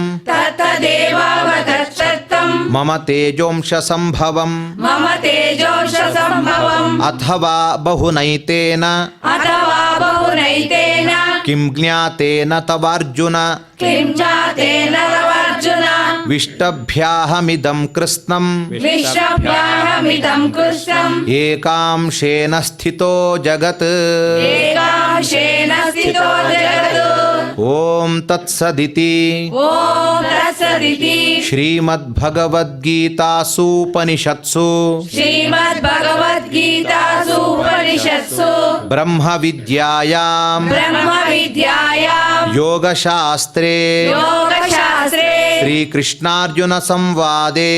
तत्तदेवावगच्छत्तं ಮಮ ತೇಜೋಂಶ ಸಂಭವಂ मम तेजोंशसम्भवम् ಅಥವಾ ಬಹುನೈತೇನ अथवा बहुनैतेन ಕಿಂ ಜ್ಞಾತೇನ ತವಾರ್ಜುನ किं चातेन तवार्जुन ವಿಷ್ಟಭ್ಯಾಹಮಿದಂ ಕೃತ್ಸ್ನಂ विश्वभ्याहमिदं कृष्णम् ಏಕಾಂಶೇನ ಸ್ಥಿತೋ ಜಗತ್ एकांशेन स्थितो जगत् ಓಂ ತತ್ಸದಿತಿ ॐ तत्सदिति ಶ್ರೀಮದ್ಭಗವದ್ಗೀತಾಸೂಪನಿಷತ್ಸು श्रीमद्भगवद्गीतासु उपनिषत्सु ಬ್ರಹ್ಮವಿದ್ಯಾಯಾಂ ब्रह्मविद्यायां ಯೋಗಶಾಸ್ತ್ರೇ योगशास्त्रे ಶ್ರೀಕೃಷ್ಣಾರ್ಜುನ ಸಂವಾದೇ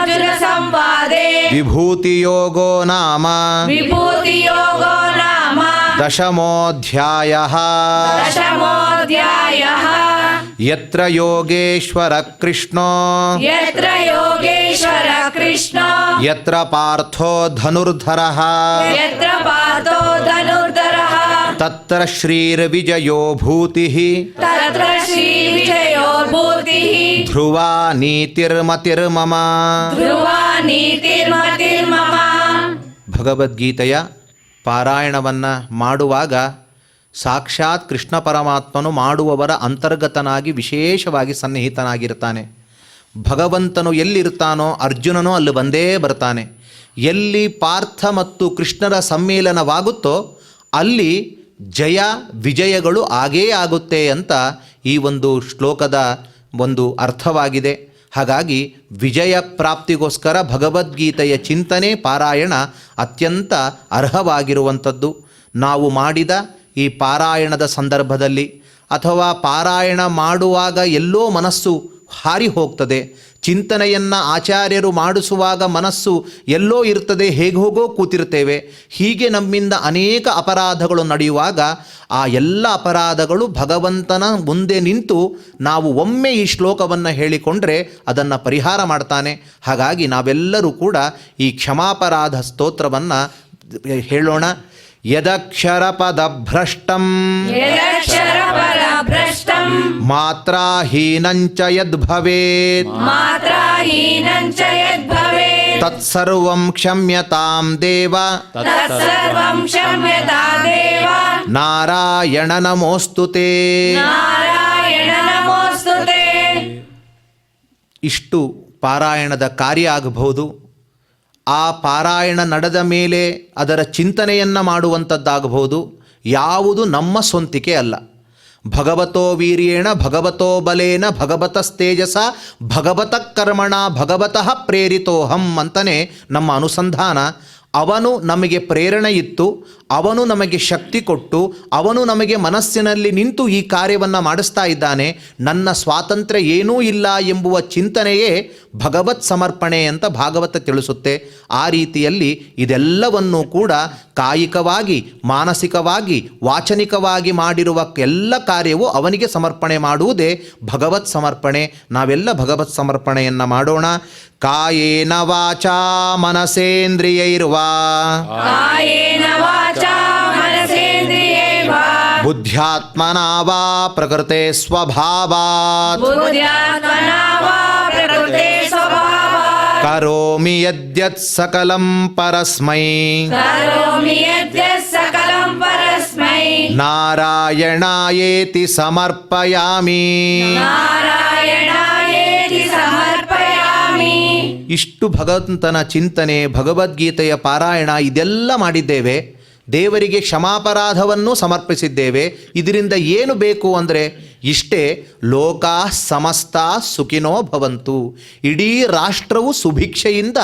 श्रीकृष्णार्जुनसंवादे ವಿಭೂತಿಯೋಗೋ ನಾಮ विभूतियोगो नाम ದಶಮೋಧ್ಯಾಯಃ दशमोऽध्यायः ಯತ್ರ ಯೋಗೇಶ್ವರ ಕೃಷ್ಣೋ यत्र योगेश्वर कृष्णो ಯತ್ರ ಪಾರ್ಥೋ ಧನುರ್ಧರಃ यत्र पार्थो धनुर्धरः ತತ್ರ ಶ್ರೀರ್ವಿಜಯೋ ಭೂತಿಃ तत्र श्रीविजयो भूतिः ಧ್ರುವಾ ನೀತಿರ್ಮತಿರ್ಮಮ ध्रुवा नीतिर्मतिर्मम ಭಗವದ್ಗೀತೆಯ ಪಾರಾಯಣವನ್ನು ಮಾಡುವಾಗ ಸಾಕ್ಷಾತ್ ಕೃಷ್ಣ ಪರಮಾತ್ಮನು ಮಾಡುವವರ ಅಂತರ್ಗತನಾಗಿ ವಿಶೇಷವಾಗಿ ಸನ್ನಿಹಿತನಾಗಿರ್ತಾನೆ. ಭಗವಂತನು ಎಲ್ಲಿರ್ತಾನೋ ಅರ್ಜುನನೂ ಅಲ್ಲಿ ಬಂದೇ ಬರ್ತಾನೆ. ಎಲ್ಲಿ ಪಾರ್ಥ ಮತ್ತು ಕೃಷ್ಣರ ಸಮ್ಮೇಳನವಾಗುತ್ತೋ ಅಲ್ಲಿ ಜಯ ವಿಜಯಗಳು ಆಗೇ ಆಗುತ್ತೆ ಅಂತ ಈ ಒಂದು ಶ್ಲೋಕದ ಒಂದು ಅರ್ಥವಾಗಿದೆ. ಹಾಗಾಗಿ ವಿಜಯ ಪ್ರಾಪ್ತಿಗೋಸ್ಕರ ಭಗವದ್ಗೀತೆಯ ಚಿಂತನೆ ಪಾರಾಯಣ ಅತ್ಯಂತ ಅರ್ಹವಾಗಿರುವಂಥದ್ದು. ನಾವು ಮಾಡಿದ ಈ ಪಾರಾಯಣದ ಸಂದರ್ಭದಲ್ಲಿ ಅಥವಾ ಪಾರಾಯಣ ಮಾಡುವಾಗ ಎಲ್ಲೋ ಮನಸ್ಸು ಹಾರಿ ಹೋಗ್ತದೆ, ಚಿಂತನೆಯನ್ನು ಆಚಾರ್ಯರು ಮಾಡಿಸುವಾಗ ಮನಸ್ಸು ಎಲ್ಲೋ ಇರ್ತದೆ, ಹೇಗೆ ಹೋಗೋ ಕೂತಿರ್ತೇವೆ. ಹೀಗೆ ನಮ್ಮಿಂದ ಅನೇಕ ಅಪರಾಧಗಳು ನಡೆಯುವಾಗ ಆ ಎಲ್ಲ ಅಪರಾಧಗಳು ಭಗವಂತನ ಮುಂದೆ ನಿಂತು ನಾವು ಒಮ್ಮೆ ಈ ಶ್ಲೋಕವನ್ನು ಹೇಳಿಕೊಂಡ್ರೆ ಅದನ್ನು ಪರಿಹಾರ ಮಾಡ್ತಾನೆ. ಹಾಗಾಗಿ ನಾವೆಲ್ಲರೂ ಕೂಡ ಈ ಕ್ಷಮಾಪರಾಧ ಸ್ತೋತ್ರವನ್ನು ಹೇಳೋಣ. ಯದಕ್ಷರಪದಭ್ರಷ್ಟಂ ಯದಕ್ಷರಪದಭ್ರಷ್ಟಂ ಮಾತ್ರಾಹೀನಂಚ ಯದ್ಭವೇತ್ ಮಾತ್ರಾಹೀನಂಚ ಯದ್ಭವೇತ್ ತತ್ಸರ್ವಂ ಕ್ಷಮ್ಯತಾಂ ದೇವ ತತ್ಸರ್ವಂ ಕ್ಷಮ್ಯತಾ ದೇವ ನಾರಾಯಣ ನಮೋಸ್ತುತೇ. ನಾರಾಯಣ ನಮೋಸ್ತುತೇ. ಇಷ್ಟು ಪಾರಾಯಣದ ಕಾರ್ಯ ಆಗಬಹುದು. ಆ ಪಾರಾಯಣ ನಡೆದ ಮೇಲೆ ಅದರ ಚಿಂತನೆಯನ್ನು ಮಾಡುವಂಥದ್ದಾಗಬಹುದು. ಯಾವುದು ನಮ್ಮ ಸ್ವಂತಿಕೆ ಅಲ್ಲ. ಭಗವತೋ ವೀರ್ಯೇಣ ಭಗವತೋ ಬಲೇನ ಭಗವತಸ್ತೇಜಸ ಭಗವತಃ ಕರ್ಮಣ ಭಗವತಃ ಪ್ರೇರಿತೋಹಂ ಅಂತಲೇ ನಮ್ಮ ಅನುಸಂಧಾನ. ಅವನು ನಮಗೆ ಪ್ರೇರಣೆ ಇತ್ತು, ಅವನು ನಮಗೆ ಶಕ್ತಿ ಕೊಟ್ಟು, ಅವನು ನಮಗೆ ಮನಸ್ಸಿನಲ್ಲಿ ನಿಂತು ಈ ಕಾರ್ಯವನ್ನು ಮಾಡಿಸ್ತಾ ಇದ್ದಾನೆ. ನನ್ನ ಸ್ವಾತಂತ್ರ್ಯ ಏನೂ ಇಲ್ಲ ಎಂಬುವ ಚಿಂತನೆಯೇ ಭಗವತ್ ಸಮರ್ಪಣೆ ಅಂತ ಭಾಗವತ ತಿಳಿಸುತ್ತೆ. ಆ ರೀತಿಯಲ್ಲಿ ಇದೆಲ್ಲವನ್ನೂ ಕೂಡ ಕಾಯಿಕವಾಗಿ, ಮಾನಸಿಕವಾಗಿ, ವಾಚನಿಕವಾಗಿ ಮಾಡಿರುವ ಎಲ್ಲ ಕಾರ್ಯವೂ ಅವನಿಗೆ ಸಮರ್ಪಣೆ ಮಾಡುವುದೇ ಭಗವತ್ ಸಮರ್ಪಣೆ. ನಾವೆಲ್ಲ ಭಗವತ್ ಸಮರ್ಪಣೆಯನ್ನು ಮಾಡೋಣ. ಕಾಯೇನ ವಾಚಾ ಮನಸೇಂದ್ರಿಯೈರ್ವಾ ಕಾಯೇನ ವಾಚಾ ಮನಸೇಂದ್ರಿಯೈರ್ವಾ ಬುದ್ಧ್ಯಾತ್ಮನಾ ವಾ ಪ್ರಕೃತೆ ಸ್ವಭಾವಾತ್ ಬುದ್ಧ್ಯಾತ್ಮನಾ ವಾ ಪ್ರಕೃತೆ ಸ್ವಭಾವಾತ್ ಕರೋಮಿ ಯದ್ಯತ್ ಸಕಲಂ ಪರಸ್ಮೈ ಕರೋಮಿ ಯದ್ಯತ್ ಸಕಲಂ ಪರಸ್ಮೈ ನಾರಾಯಣಾಯೇತಿ ಸಮರ್ಪಯಾಮಿ. ನಾರಾಯಣಾಯೇತಿ ಸಮರ್ಪಯಾಮಿ. ಇಷ್ಟು ಭಗವಂತನ ಚಿಂತನೆ, ಭಗವದ್ಗೀತೆಯ ಪಾರಾಯಣ ಇದೆಲ್ಲ ಮಾಡಿದ್ದೇವೆ. ದೇವರಿಗೆ ಕ್ಷಮಾಪರಾಧವನ್ನು ಸಮರ್ಪಿಸಿದ್ದೇವೆ. ಇದರಿಂದ ಏನು ಬೇಕು ಅಂದರೆ ಇಷ್ಟೇ, ಲೋಕಾ ಸಮಸ್ತ ಸುಖಿನೋ ಭವಂತು. ಇಡೀ ರಾಷ್ಟ್ರವು ಸುಭಿಕ್ಷೆಯಿಂದ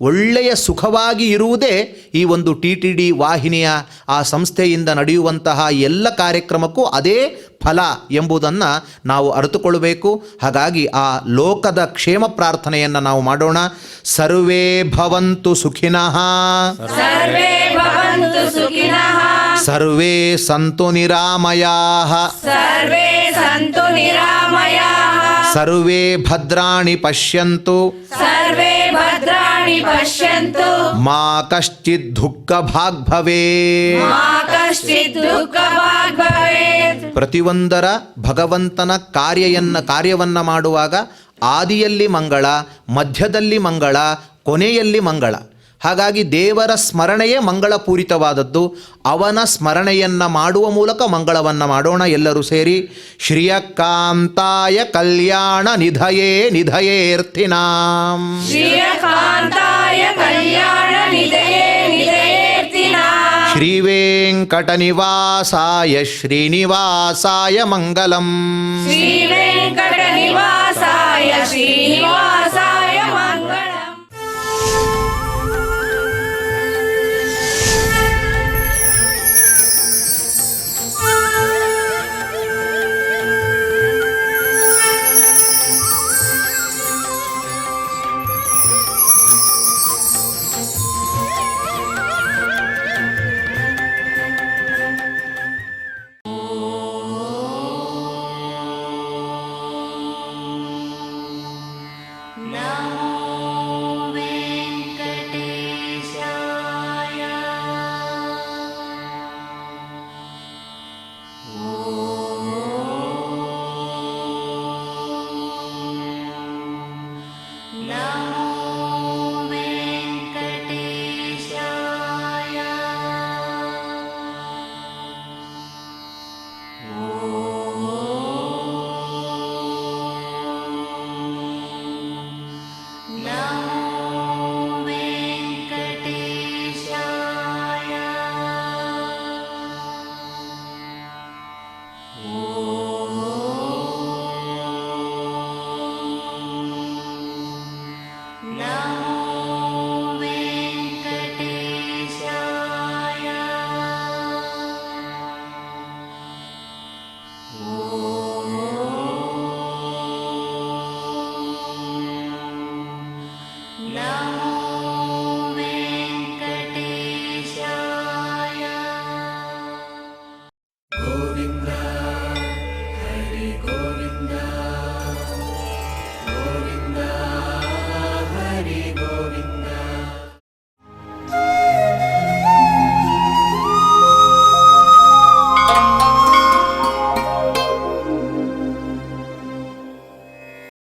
ಒಳ್ಳೆಯ ಸುಖವಾಗಿ ಇರುವುದೇ ಈ ಒಂದು TTD ವಾಹಿನಿಯ ಆ ಸಂಸ್ಥೆಯಿಂದ ನಡೆಯುವಂತಹ ಎಲ್ಲ ಕಾರ್ಯಕ್ರಮಕ್ಕೂ ಅದೇ ಫಲ ಎಂಬುದನ್ನು ನಾವು ಅರಿತುಕೊಳ್ಳಬೇಕು. ಹಾಗಾಗಿ ಆ ಲೋಕದ ಕ್ಷೇಮ ಪ್ರಾರ್ಥನೆಯನ್ನು ನಾವು ಮಾಡೋಣ. ಸರ್ವೇ ಭವಂತು ಸುಖಿನಃ ಸರ್ವೇ ಭವಂತು ಸುಖಿನಃ ಸರ್ವೇ ಸಂತು ನಿರಾಮಯಾಃ ಸರ್ವೇ ಸಂತು ನಿರಾಮಯಾಃ ಸರ್ವೇ ಭದ್ರಾಣಿ ಪಶ್ಯಂತು ಸರ್ವೇ ಭದ್ರಾಣಿ ಪಶ್ಯಂತು ಮಾ ಕಶ್ಚಿತ್ ದುಃಖ ಭಾಗ್ ಭವೇತ್. ಮಾ ಕಶ್ಚಿತ್ ದುಃಖಭಾಗ್ ಭವೇತ್. ಪ್ರತಿಯೊಂದರ ಭಗವಂತನ ಕಾರ್ಯವನ್ನು ಮಾಡುವಾಗ ಆದಿಯಲ್ಲಿ ಮಂಗಳ, ಮಧ್ಯದಲ್ಲಿ ಮಂಗಳ, ಕೊನೆಯಲ್ಲಿ ಮಂಗಳ. ಹಾಗಾಗಿ ದೇವರ ಸ್ಮರಣೆಯೇ ಮಂಗಳಪೂರಿತವಾದದ್ದು. ಅವನ ಸ್ಮರಣೆಯನ್ನು ಮಾಡುವ ಮೂಲಕ ಮಂಗಳವನ್ನು ಮಾಡೋಣ. ಎಲ್ಲರೂ ಸೇರಿ ಶ್ರಿಯಕಾಂತಾಯ ಕಲ್ಯಾಣ ನಿಧಯೇ ನಿಧಯೇರ್ಥಿನಾಂ ಶ್ರೀಯಕಾಂತಾಯ ಕಲ್ಯಾಣ ನಿಧಯೇ ನಿಧಯೇರ್ಥಿನಾಂ ಶ್ರೀವೆಂಕಟನಿವಾಸಾಯ ಶ್ರೀನಿವಾಸಾಯ ಮಂಗಲಂ. ಶ್ರೀವೆಂಕಟನಿವಾಸಾಯ ಶ್ರೀನಿವಾಸಾಯ ಮಂಗಳಂ. Now